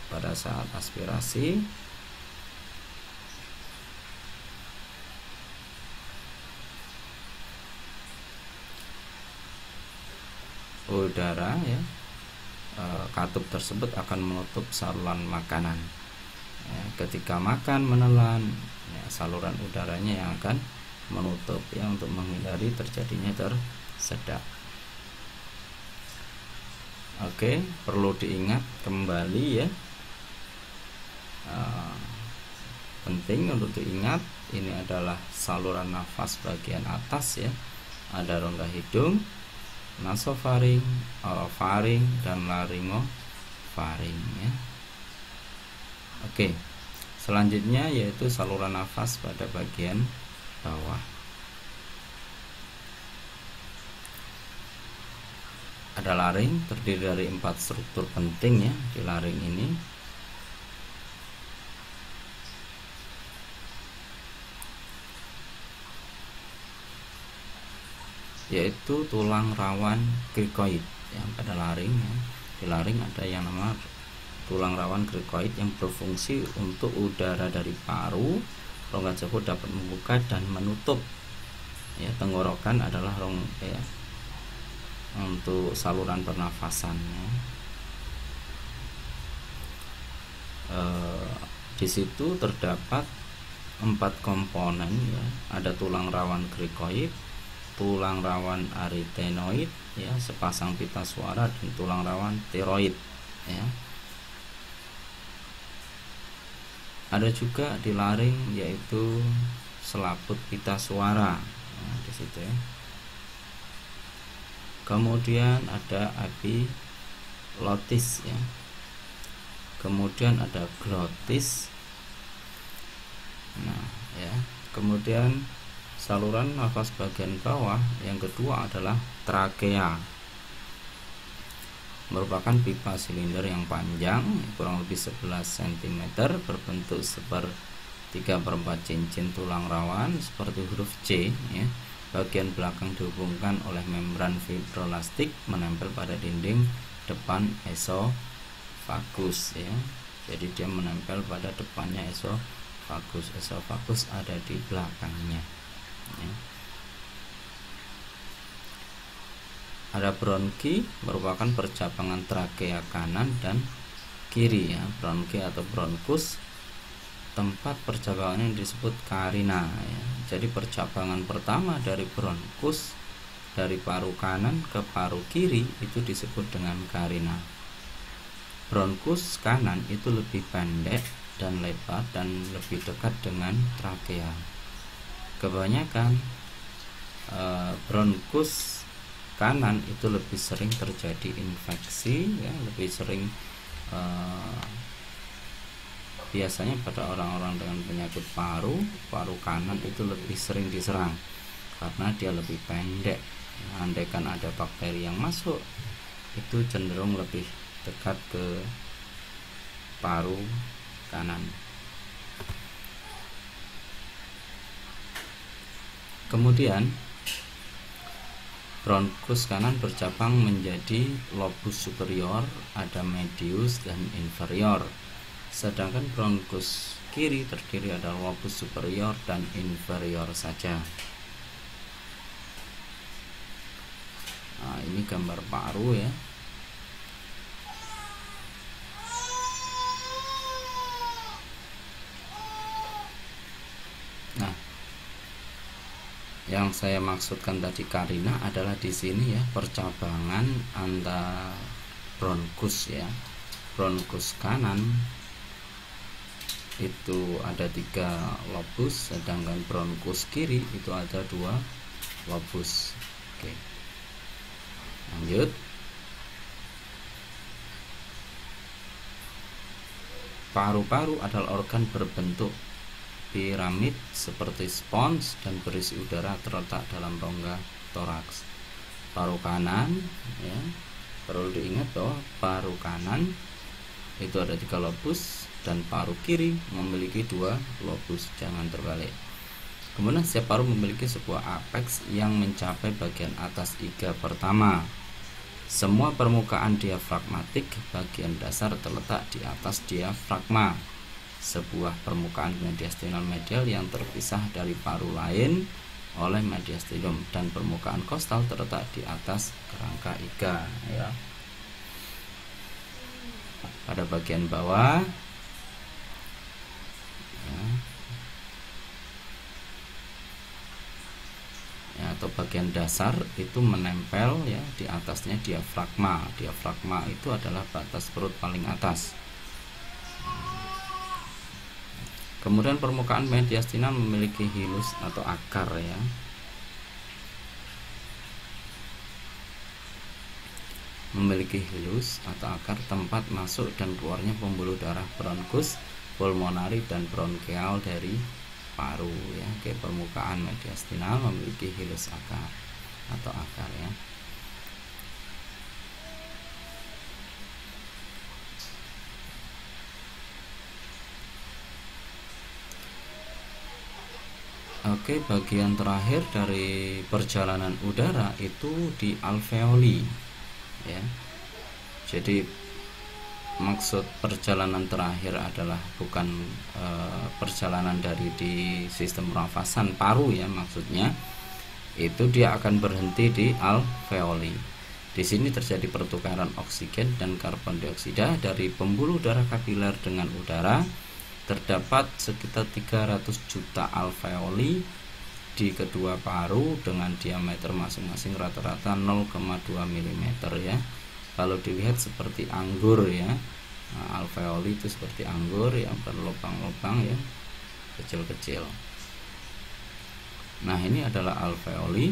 pada saat aspirasi udara ya, katup tersebut akan menutup saluran makanan ya, ketika makan menelan ya, saluran udaranya yang akan menutup ya, untuk menghindari terjadinya tersedak. Oke, perlu diingat kembali ya, penting untuk diingat, ini adalah saluran nafas bagian atas ya, ada rongga hidung, nasofaring, orofaring, dan laringofaring ya. Oke, selanjutnya yaitu saluran nafas pada bagian bawah. Ada laring, terdiri dari 4 struktur penting ya di laring ini. Yaitu tulang rawan krikoid yang pada laring ya. Di laring ada yang namanya tulang rawan krikoid yang berfungsi untuk udara dari paru, rongga tersebut dapat membuka dan menutup ya. Tenggorokan adalah ya, untuk saluran pernafasan ya. Di situ terdapat 4 komponen ya. Ada tulang rawan krikoid, tulang rawan arytenoid ya, sepasang pita suara, dan tulang rawan tiroid ya. Ada juga di laring yaitu selaput pita suara nah, di situ ya. Kemudian ada epilotis ya. Kemudian ada glotis. Nah, ya. Kemudian saluran nafas bagian bawah yang kedua adalah trakea, merupakan pipa silinder yang panjang kurang lebih 11 cm, berbentuk 3/4 cincin tulang rawan seperti huruf C ya. Bagian belakang dihubungkan oleh membran fibroelastik menempel pada dinding depan esofagus ya. Jadi dia menempel pada depannya esofagus. Esofagus ada di belakangnya ya. Ada bronki, merupakan percabangan trakea kanan dan kiri ya. Bronki atau bronkus, tempat percabangannya disebut karina ya. Jadi percabangan pertama dari bronkus dari paru kanan ke paru kiri itu disebut dengan karina. Bronkus kanan itu lebih pendek dan lebar dan lebih dekat dengan trakea. Kebanyakan bronkus kanan itu lebih sering terjadi infeksi ya, lebih sering biasanya pada orang-orang dengan penyakit paru kanan itu lebih sering diserang karena dia lebih pendek. Andaikan ada bakteri yang masuk, itu cenderung lebih dekat ke paru kanan. Kemudian bronkus kanan bercabang menjadi lobus superior, ada medius dan inferior. Sedangkan bronkus kiri terdiri ada lobus superior dan inferior saja. Nah, ini gambar paru ya. Nah, yang saya maksudkan tadi karina adalah di sini ya, percabangan antara bronkus ya. Bronkus kanan itu ada 3 lobus, sedangkan bronkus kiri itu ada 2 lobus. Oke, lanjut. paru-paru adalah organ berbentuk piramid seperti spons dan berisi udara terletak dalam rongga toraks. Paru kanan, ya, perlu diingat bahwa paru kanan itu ada 3 lobus dan paru kiri memiliki 2 lobus, jangan terbalik. Kemudian setiap paru memiliki sebuah apeks yang mencapai bagian atas iga pertama. Semua permukaan diafragmatik bagian dasar terletak di atas diafragma, sebuah permukaan mediastinal medial yang terpisah dari paru lain oleh mediastinum, dan permukaan kostal terletak di atas kerangka iga, ya. Pada bagian bawah, ya, atau bagian dasar itu menempel, ya, di atasnya diafragma. Diafragma itu adalah batas perut paling atas. Kemudian permukaan mediastinal memiliki hilus atau akar, ya. Memiliki hilus atau akar tempat masuk dan keluarnya pembuluh darah bronkus, pulmonari dan bronkial dari paru, ya. Oke, permukaan mediastinal memiliki hilus akar atau akar, ya. Oke, bagian terakhir dari perjalanan udara itu di alveoli, ya. Jadi maksud perjalanan terakhir adalah bukan perjalanan dari di sistem pernafasan paru, ya, maksudnya itu dia akan berhenti di alveoli. Di sini terjadi pertukaran oksigen dan karbon dioksida dari pembuluh darah kapiler dengan udara. Terdapat sekitar 300 juta alveoli di kedua paru dengan diameter masing-masing rata-rata 0,2 mm, ya. Kalau dilihat seperti anggur, ya. Nah, alveoli itu seperti anggur yang berlubang-lubang, ya, kecil-kecil. Nah, ini adalah alveoli.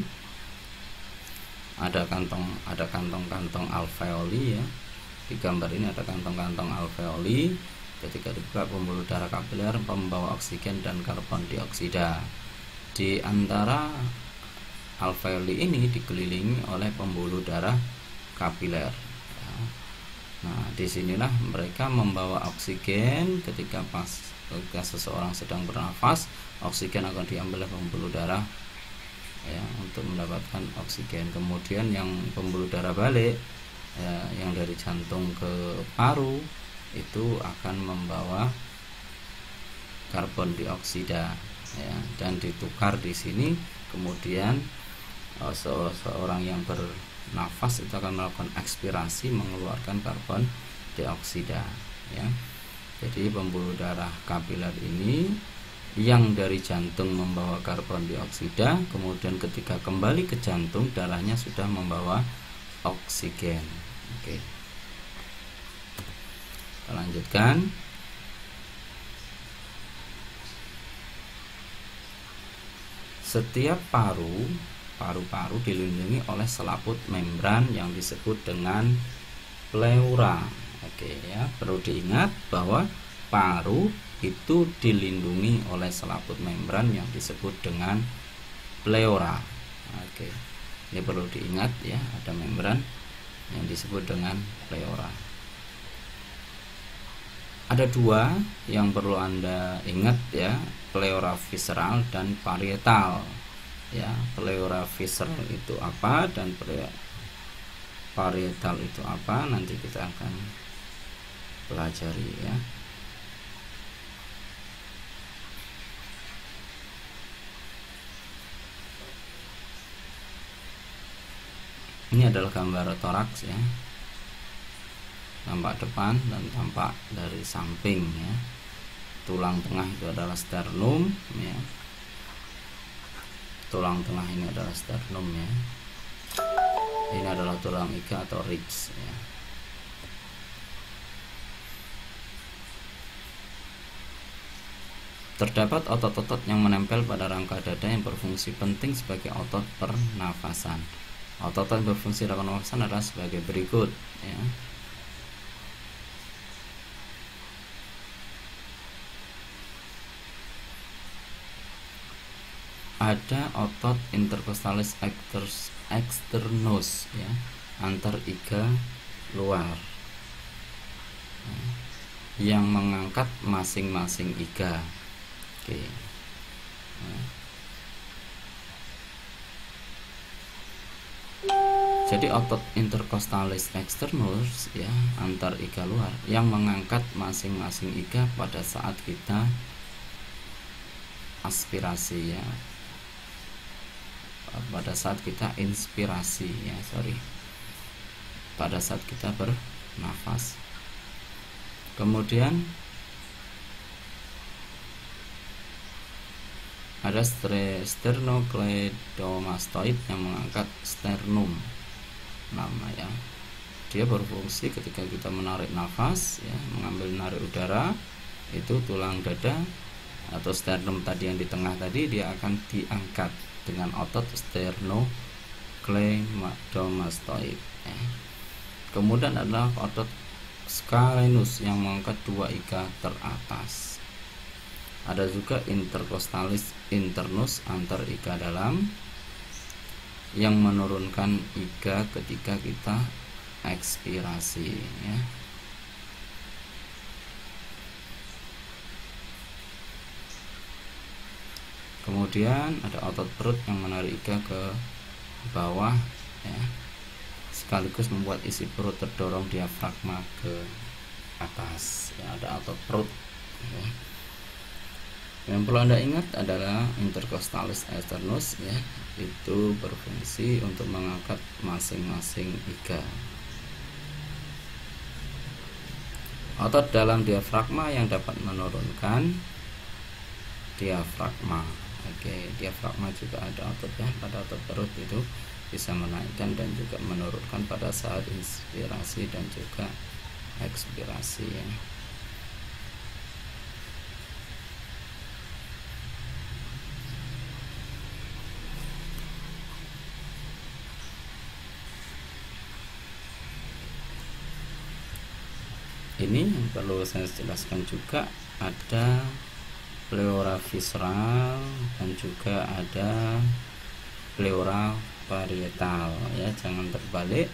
Ada kantong-kantong alveoli, ya. Di gambar ini ada kantong-kantong alveoli. Ketika dibuka, pembuluh darah kapiler membawa oksigen dan karbon dioksida. Di antara alveoli ini dikelilingi oleh pembuluh darah kapiler. Nah, disinilah mereka membawa oksigen. Ketika seseorang sedang bernafas, oksigen akan diambil oleh pembuluh darah, ya, untuk mendapatkan oksigen. Kemudian yang pembuluh darah balik, ya, yang dari jantung ke paru itu akan membawa karbon dioksida, ya, dan ditukar di sini. Kemudian seorang yang bernafas itu akan melakukan ekspirasi mengeluarkan karbon dioksida, ya. Jadi pembuluh darah kapiler ini yang dari jantung membawa karbon dioksida, kemudian ketika kembali ke jantung darahnya sudah membawa oksigen. Oke. Kita lanjutkan. Setiap paru-paru dilindungi oleh selaput membran yang disebut dengan pleura. Oke, ya, perlu diingat bahwa paru itu dilindungi oleh selaput membran yang disebut dengan pleura. Oke. Ini perlu diingat, ya, ada membran yang disebut dengan pleura. Ada 2 yang perlu Anda ingat, ya, pleura visceral dan parietal, ya. Pleura visceral itu apa dan parietal itu apa, nanti kita akan pelajari, ya. Ini adalah gambar toraks, ya. Tampak depan dan tampak dari samping, ya. Tulang tengah itu adalah sternum, ya. Tulang tengah ini adalah sternum, ya. Ini adalah tulang iga atau ribs, ya. Terdapat otot-otot yang menempel pada rangka dada yang berfungsi penting sebagai otot pernafasan. Otot yang berfungsi dalam pernafasan adalah sebagai berikut, ya. ada otot intercostalis externus ya, antar iga luar yang mengangkat masing-masing iga. Oke. Jadi otot intercostalis externus ya, antar iga luar yang mengangkat masing-masing iga pada saat kita aspirasi ya, pada saat kita inspirasi ya, pada saat kita bernafas. Kemudian ada sternocleidomastoid yang mengangkat sternum nama ya. Dia berfungsi ketika kita menarik nafas ya, narik udara, itu tulang dada atau sternum tadi yang di tengah tadi dia akan diangkat dengan otot sternocleidomastoid ya. Kemudian adalah otot scalenus yang mengangkat dua iga teratas. Ada juga intercostalis internus antar iga dalam yang menurunkan iga ketika kita ekspirasi ya. Kemudian ada otot perut yang menarik iga ke bawah ya, sekaligus membuat isi perut terdorong diafragma ke atas ya. Ada otot perut ya. Yang perlu Anda ingat adalah intercostalis externus ya, itu berfungsi untuk mengangkat masing-masing iga. Otot dalam diafragma yang dapat menurunkan diafragma. Oke, diafragma juga ada otot ya, pada otot perut itu bisa menaikkan dan juga menurunkan pada saat inspirasi dan juga ekspirasi ya. Ini yang perlu saya jelaskan juga, ada pleura visceral dan juga ada pleura parietal ya, jangan terbalik.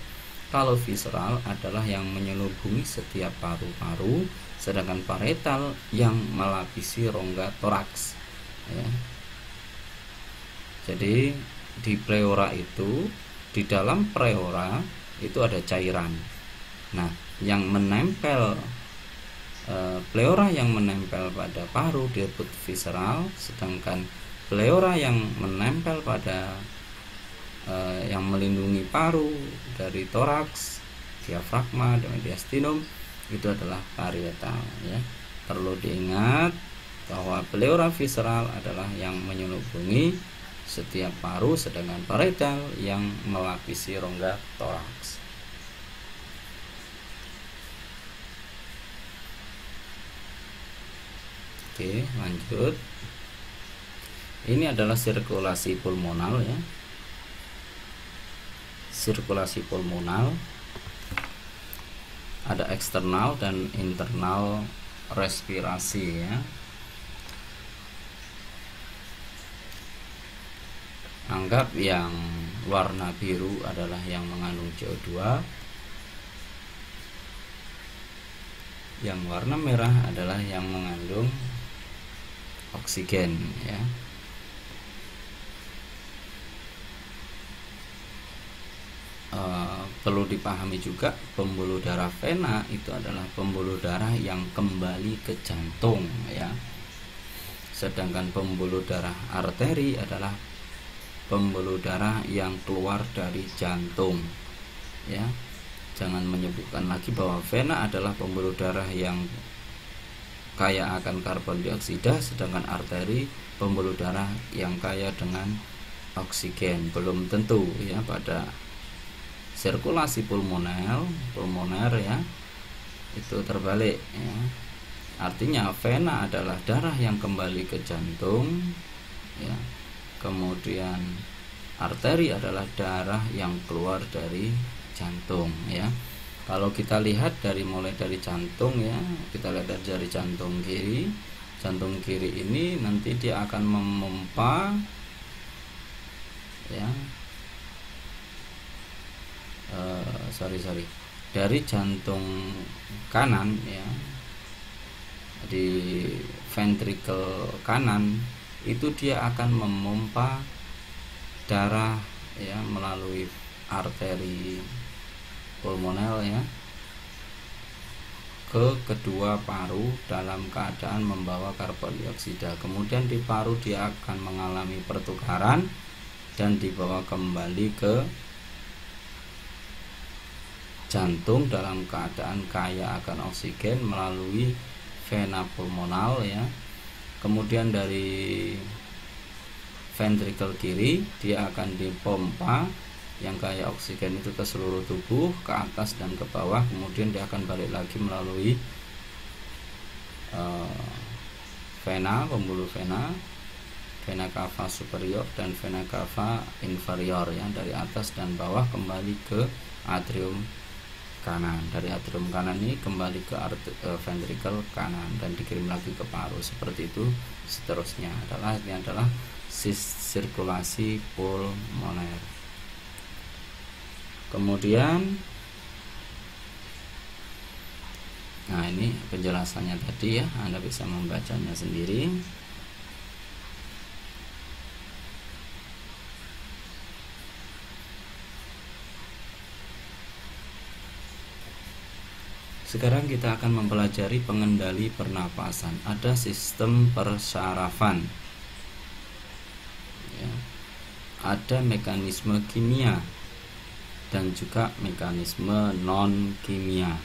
Kalau visceral adalah yang menyelubungi setiap paru-paru, sedangkan parietal yang melapisi rongga toraks ya. Jadi di pleura itu, di dalam pleura itu ada cairan. Nah, yang menempel pleura yang menempel pada paru disebut visceral, sedangkan pleura yang menempel pada yang melindungi paru dari toraks, diafragma dan mediastinum itu adalah parietal ya. Perlu diingat bahwa pleura visceral adalah yang menyelubungi setiap paru, sedangkan parietal yang melapisi rongga toraks. Oke, lanjut. Ini adalah sirkulasi pulmonal ya. Sirkulasi pulmonal ada eksternal dan internal respirasi ya. Anggap yang warna biru adalah yang mengandung CO2, yang warna merah adalah yang mengandung oksigen ya. Perlu dipahami juga, pembuluh darah vena itu adalah pembuluh darah yang kembali ke jantung ya. Sedangkan pembuluh darah arteri adalah pembuluh darah yang keluar dari jantung ya. Jangan menyebutkan lagi bahwa vena adalah pembuluh darah yang kaya akan karbon dioksida, sedangkan arteri pembuluh darah yang kaya dengan oksigen. Belum tentu ya, pada sirkulasi pulmoner ya, itu terbalik ya. Artinya vena adalah darah yang kembali ke jantung ya. Kemudian arteri adalah darah yang keluar dari jantung ya. Kalau kita lihat mulai dari jantung ya, kita lihat dari jantung kiri ini nanti dia akan memompa ya, dari jantung kanan ya, di ventricle kanan itu dia akan memompa darah ya melalui arteri pulmoner ya ke kedua paru dalam keadaan membawa karbon dioksida. Kemudian di paru dia akan mengalami pertukaran dan dibawa kembali ke jantung dalam keadaan kaya akan oksigen melalui vena pulmonal ya. Kemudian dari ventricle kiri dia akan dipompa yang kaya oksigen itu ke seluruh tubuh, ke atas dan ke bawah. Kemudian dia akan balik lagi melalui vena, pembuluh vena, vena cava superior dan vena cava inferior ya, dari atas dan bawah kembali ke atrium kanan. Dari atrium kanan ini kembali ke ventricle kanan dan dikirim lagi ke paru. Seperti itu seterusnya. Ini adalah sirkulasi pulmoner. Kemudian nah ini penjelasannya tadi ya, Anda bisa membacanya sendiri. Sekarang kita akan mempelajari pengendali pernapasan. Ada sistem persarafan ya. Ada mekanisme kimia dan juga mekanisme non kimia.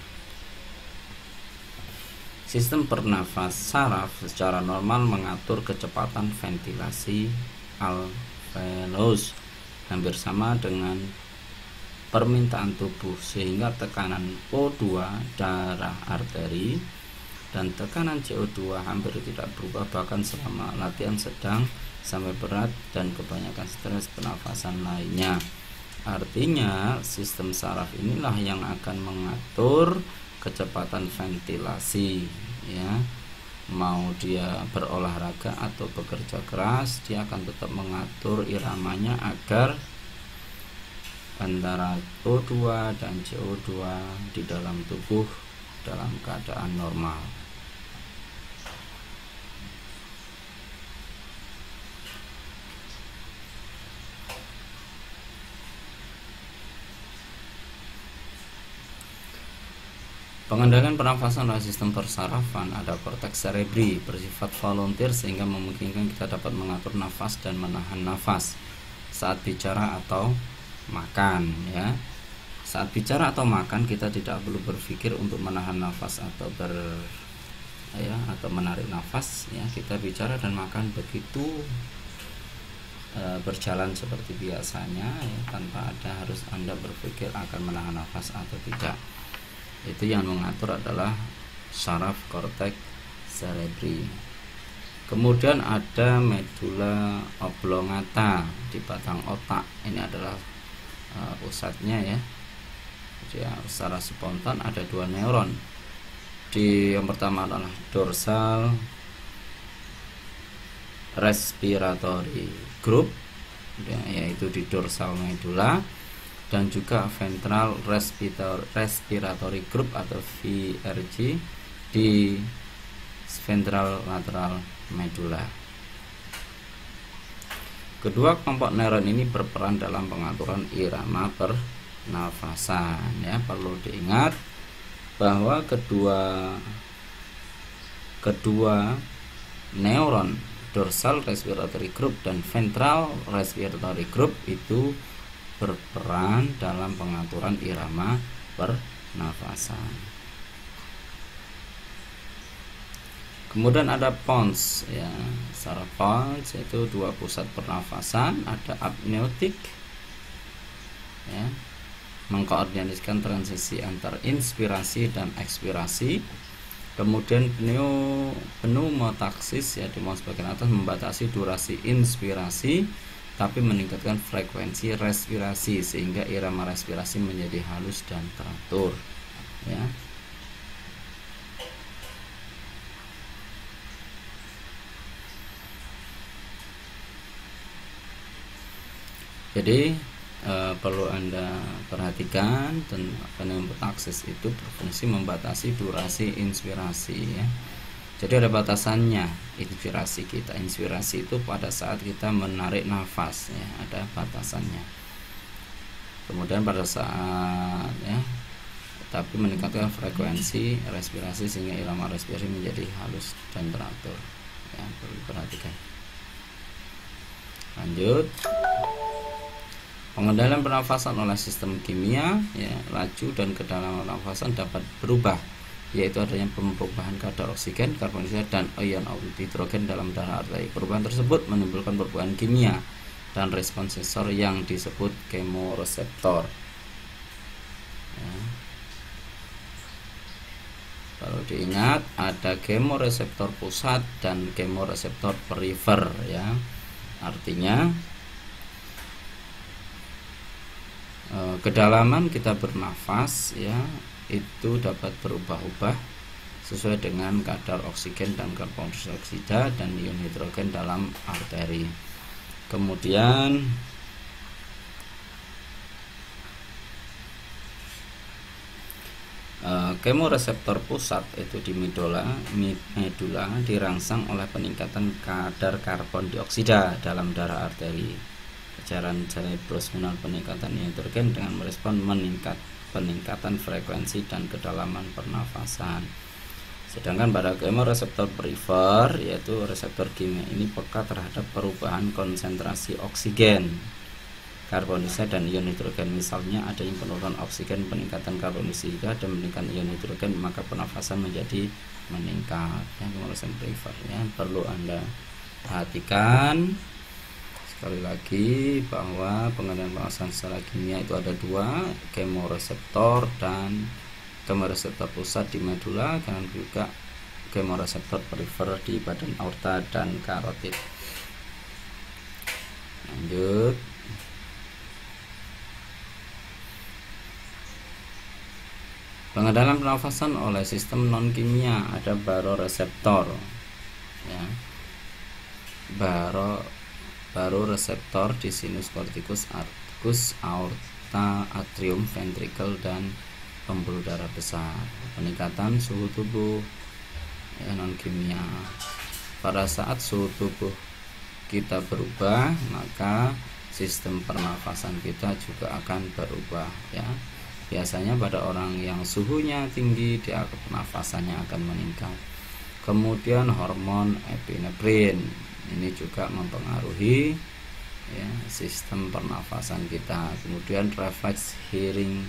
Sistem pernafas saraf secara normal mengatur kecepatan ventilasi alveolus hampir sama dengan permintaan tubuh, sehingga tekanan O2 darah arteri dan tekanan CO2 hampir tidak berubah bahkan selama latihan sedang sampai berat dan kebanyakan stres pernafasan lainnya. Artinya sistem saraf inilah yang akan mengatur kecepatan ventilasi ya. Mau dia berolahraga atau bekerja keras, dia akan tetap mengatur iramanya agar antara O2 dan CO2 di dalam tubuh dalam keadaan normal. Pengendalian pernafasan adalah sistem persarafan. Ada korteks cerebri bersifat volunteer sehingga memungkinkan kita dapat mengatur nafas dan menahan nafas saat bicara atau makan ya. Saat bicara atau makan kita tidak perlu berpikir untuk menahan nafas atau atau menarik nafas ya. Kita bicara dan makan begitu berjalan seperti biasanya ya, tanpa ada harus Anda berpikir akan menahan nafas atau tidak. Itu yang mengatur adalah saraf korteks cerebri. Kemudian ada medula oblongata di batang otak. Ini adalah pusatnya ya. Jadi secara spontan ada dua neuron. Yang pertama adalah dorsal respiratory group ya, yaitu di dorsal medula, dan juga ventral respiratory group atau VRG di ventral lateral medula. Kedua kelompok neuron ini berperan dalam pengaturan irama pernafasan ya. Perlu diingat bahwa kedua neuron dorsal respiratory group dan ventral respiratory group itu berperan dalam pengaturan irama pernafasan. Kemudian ada pons ya. Secara pons itu dua pusat pernafasan, ada apneutik ya, mengkoordinasikan transisi antar inspirasi dan ekspirasi. Kemudian pneumotaksis ya, di bagian atas membatasi durasi inspirasi tapi meningkatkan frekuensi respirasi sehingga irama respirasi menjadi halus dan teratur ya. Jadi perlu Anda perhatikan, dan input aksis itu berfungsi membatasi durasi inspirasi ya. Jadi ada batasannya inspirasi kita. Inspirasi itu pada saat kita menarik nafas ya, ada batasannya. Kemudian pada saat ya, tapi meningkatkan frekuensi respirasi sehingga irama respirasi menjadi halus dan teratur ya, perlu diperhatikan. Lanjut, pengendalian pernafasan oleh sistem kimia ya, laju dan kedalaman pernafasan dapat berubah, yaitu adanya perubahan kadar oksigen, karbon dioksida, dan ion hidrogen dalam darah arteri. Perubahan tersebut menimbulkan perubahan kimia dan respon sensor yang disebut kemoreseptor ya. Kalau diingat, ada kemoreseptor pusat dan kemoreseptor perifer ya. Artinya kedalaman kita bernafas ya, itu dapat berubah-ubah sesuai dengan kadar oksigen dan karbon dioksida dan ion hidrogen dalam arteri. Kemudian kemoreseptor pusat itu di medula dirangsang oleh peningkatan kadar karbon dioksida dalam darah arteri. Cairan cerebrospinal peningkatan hidrogen dengan merespon peningkatan frekuensi dan kedalaman pernafasan. Sedangkan pada kemoreseptor perifer, yaitu reseptor kimia ini peka terhadap perubahan konsentrasi oksigen, karbon dioksida, dan ion hidrogen. Misalnya adanya penurunan oksigen, peningkatan karbon dioksida, dan meningkatan ion hidrogen, maka pernafasan menjadi meningkat. Yang kemoreseptor perifer ya, perlu Anda perhatikan. Sekali lagi bahwa pengendalian pernafasan secara kimia itu ada dua, kemoreseptor dan kemoreseptor pusat di medula, dan juga kemoreseptor perifer di badan aorta dan karotid. Lanjut, pengendalian pernafasan oleh sistem non kimia ada baroreseptor ya. Baroreseptor di sinus corticus, arcus, aorta, atrium, ventricle, dan pembuluh darah besar. Peningkatan suhu tubuh ya, non kimia. Pada saat suhu tubuh kita berubah, maka sistem pernafasan kita juga akan berubah ya. Biasanya pada orang yang suhunya tinggi, dia pernafasannya akan meningkat. Kemudian hormon epinefrin ini juga mempengaruhi ya, sistem pernafasan kita. Kemudian refleks hearing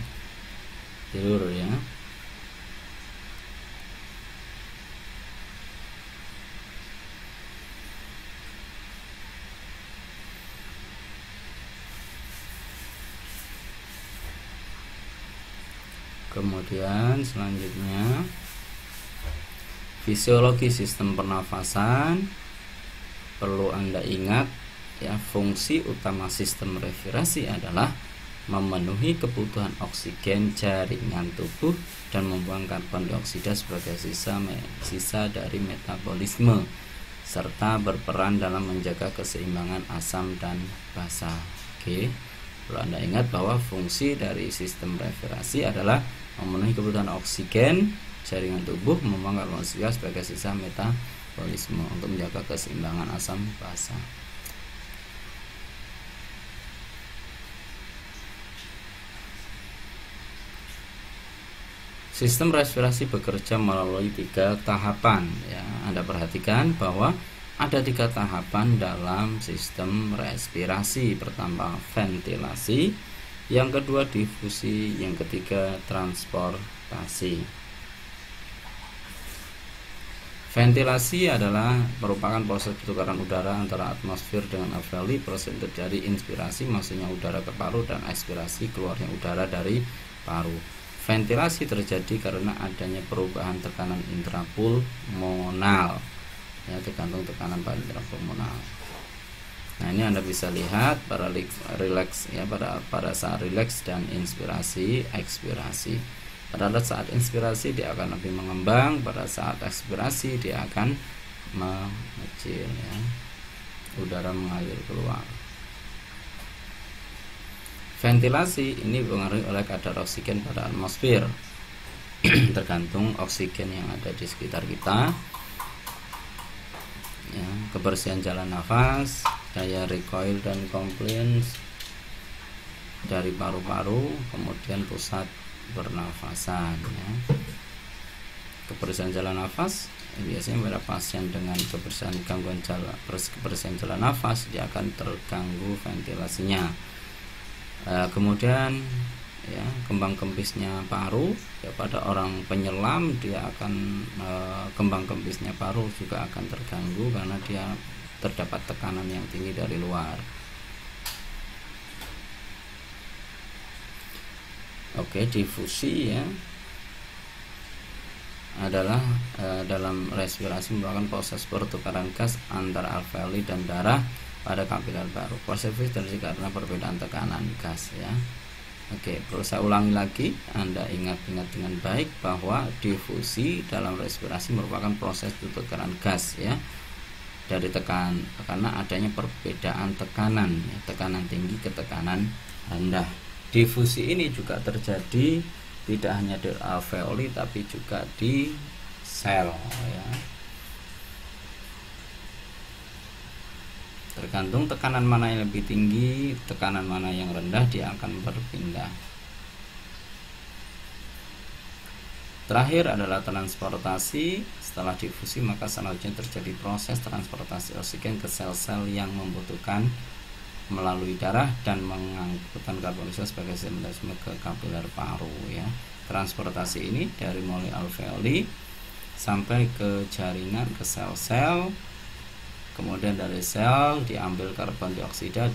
tidur ya. Kemudian selanjutnya fisiologi sistem pernafasan, perlu Anda ingat ya, fungsi utama sistem respirasi adalah memenuhi kebutuhan oksigen jaringan tubuh dan membuang karbon dioksida sebagai sisa dari metabolisme, serta berperan dalam menjaga keseimbangan asam dan basa. Oke, perlu Anda ingat bahwa fungsi dari sistem respirasi adalah memenuhi kebutuhan oksigen jaringan tubuh, membuang karbon dioksida sebagai sisa metabolisme untuk menjaga keseimbangan asam basa. Sistem respirasi bekerja melalui 3 tahapan ya. Anda perhatikan bahwa ada 3 tahapan dalam sistem respirasi. Pertama ventilasi, yang kedua difusi, yang ketiga transportasi. Ventilasi adalah merupakan proses pertukaran udara antara atmosfer dengan alveoli. Proses terjadi inspirasi masuknya udara ke paru dan ekspirasi keluarnya udara dari paru. Ventilasi terjadi karena adanya perubahan tekanan intrapulmonal ya, tergantung tekanan pada intrapulmonal. Nah, ini Anda bisa lihat pada relax ya, pada saat relax dan inspirasi, ekspirasi. Pada saat inspirasi dia akan lebih mengembang, pada saat ekspirasi dia akan mengecil ya. Udara mengalir keluar. Ventilasi ini dipengaruhi oleh kadar oksigen pada atmosfer. Tergantung oksigen yang ada di sekitar kita, ya, kebersihan jalan nafas, daya recoil dan compliance dari paru-paru, kemudian pusat pernafasan, ya. Kebersihan jalan nafas biasanya pada pasien dengan kebersihan jalan nafas dia akan terganggu ventilasinya. Kemudian ya, kembang kempisnya paru, ya, pada orang penyelam dia akan kembang kempisnya paru juga akan terganggu karena dia terdapat tekanan yang tinggi dari luar. Oke, difusi ya adalah dalam respirasi merupakan proses pertukaran gas antara alveoli dan darah pada kapiler paru. Proses terjadi karena perbedaan tekanan gas, ya. Oke, perlu saya ulangi lagi, Anda ingat-ingat dengan baik bahwa difusi dalam respirasi merupakan proses pertukaran gas, ya, dari karena adanya perbedaan tekanan, ya, tekanan tinggi ke tekanan rendah. Difusi ini juga terjadi tidak hanya di alveoli tapi juga di sel, ya. Tergantung tekanan mana yang lebih tinggi, tekanan mana yang rendah, dia akan berpindah. Terakhir adalah transportasi. Setelah difusi maka selanjutnya terjadi proses transportasi oksigen ke sel-sel yang membutuhkan melalui darah dan mengangkutkan karbon dioksida sebagai metabolisme ke kapiler paru, ya. Transportasi ini dari mulai alveoli sampai ke jaringan, ke sel-sel. Kemudian dari sel diambil karbon dioksida,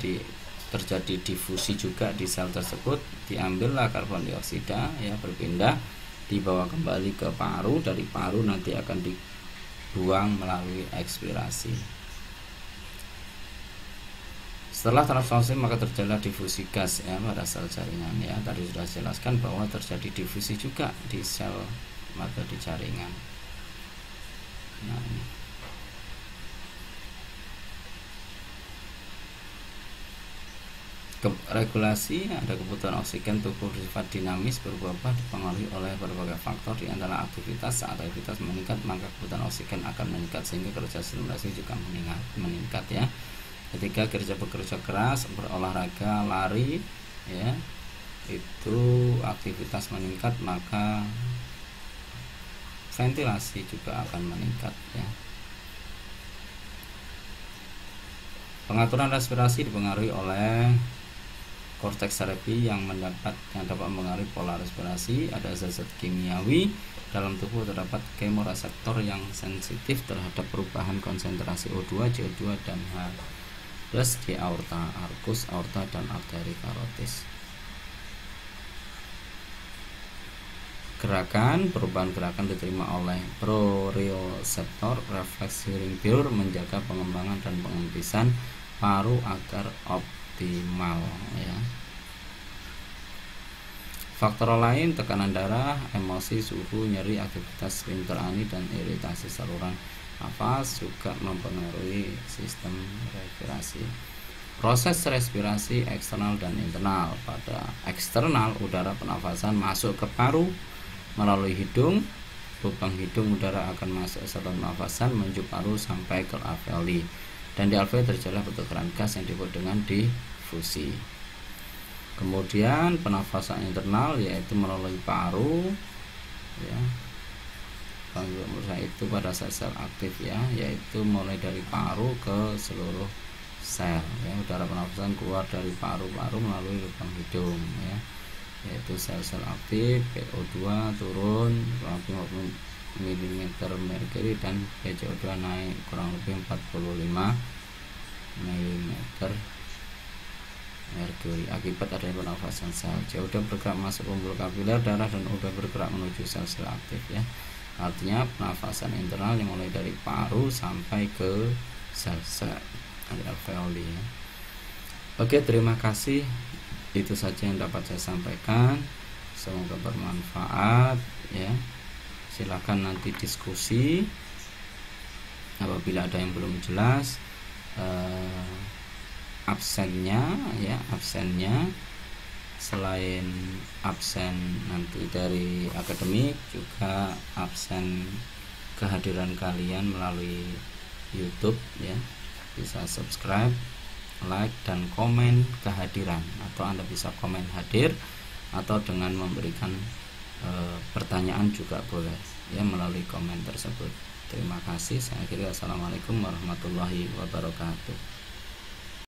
terjadi difusi juga di sel tersebut, diambillah karbon dioksida, ya, berpindah, dibawa kembali ke paru, dari paru nanti akan dibuang melalui ekspirasi. Setelah transformasi maka terjadilah difusi gas, ya, pada sel jaringan, ya. Tadi sudah jelaskan bahwa terjadi difusi juga di sel atau di jaringan. Nah, ini. Regulasi, ada kebutuhan oksigen tubuh bersifat dinamis, berubah-ubah, dipengaruhi oleh berbagai faktor, di antara aktivitas. Saat aktivitas meningkat maka kebutuhan oksigen akan meningkat sehingga kerja sirkulasi juga meningkat, ya. Ketika bekerja keras, berolahraga, lari, ya, itu aktivitas meningkat maka ventilasi juga akan meningkat, ya. Pengaturan respirasi dipengaruhi oleh korteks serebi yang dapat mempengaruhi pola respirasi. Ada zat-zat kimiawi dalam tubuh, terdapat kemoreseptor yang sensitif terhadap perubahan konsentrasi O2, CO2 dan H+ di aorta, arkus aorta dan arteri karotis. Perubahan gerakan diterima oleh proprioseptor refleks hearing pure, menjaga pengembangan dan pengempisan paru agar optimal, ya. Faktor lain, tekanan darah, emosi, suhu, nyeri, aktivitas sphinkter ani dan iritasi saluran nafas juga mempengaruhi sistem respirasi. Proses respirasi eksternal dan internal. Pada eksternal, udara pernafasan masuk ke paru melalui hidung. Lubang hidung udara akan masuk saluran pernafasan menuju paru sampai ke alveoli, dan di alveoli terjadilah pertukaran gas yang disebut dengan difusi. Kemudian pernafasan internal yaitu melalui paru, ya. Itu pada sel-sel aktif, ya, yaitu mulai dari paru ke seluruh sel, ya. Udara pernafasan keluar dari paru-paru melalui lubang hidung, ya, yaitu sel-sel aktif. PO2 turun kurang lebih 50 mm merkuri dan PCO2 naik kurang lebih 45 mm merkuri akibat adanya pernafasan sel. CO2 bergerak masuk pembuluh kapiler darah dan udara bergerak menuju sel-sel aktif, ya. Artinya pernafasan internal yang mulai dari paru sampai ke sel-sel alveoli, ya. Oke, terima kasih. Itu saja yang dapat saya sampaikan. Semoga bermanfaat, ya. Silakan nanti diskusi apabila ada yang belum jelas. Absennya selain absen nanti dari akademik, juga absen kehadiran kalian melalui YouTube ya. Bisa subscribe, like, dan komen kehadiran, atau Anda bisa komen hadir, atau dengan memberikan pertanyaan juga boleh ya melalui komen tersebut. Terima kasih. Saya akhiri. Assalamualaikum warahmatullahi wabarakatuh.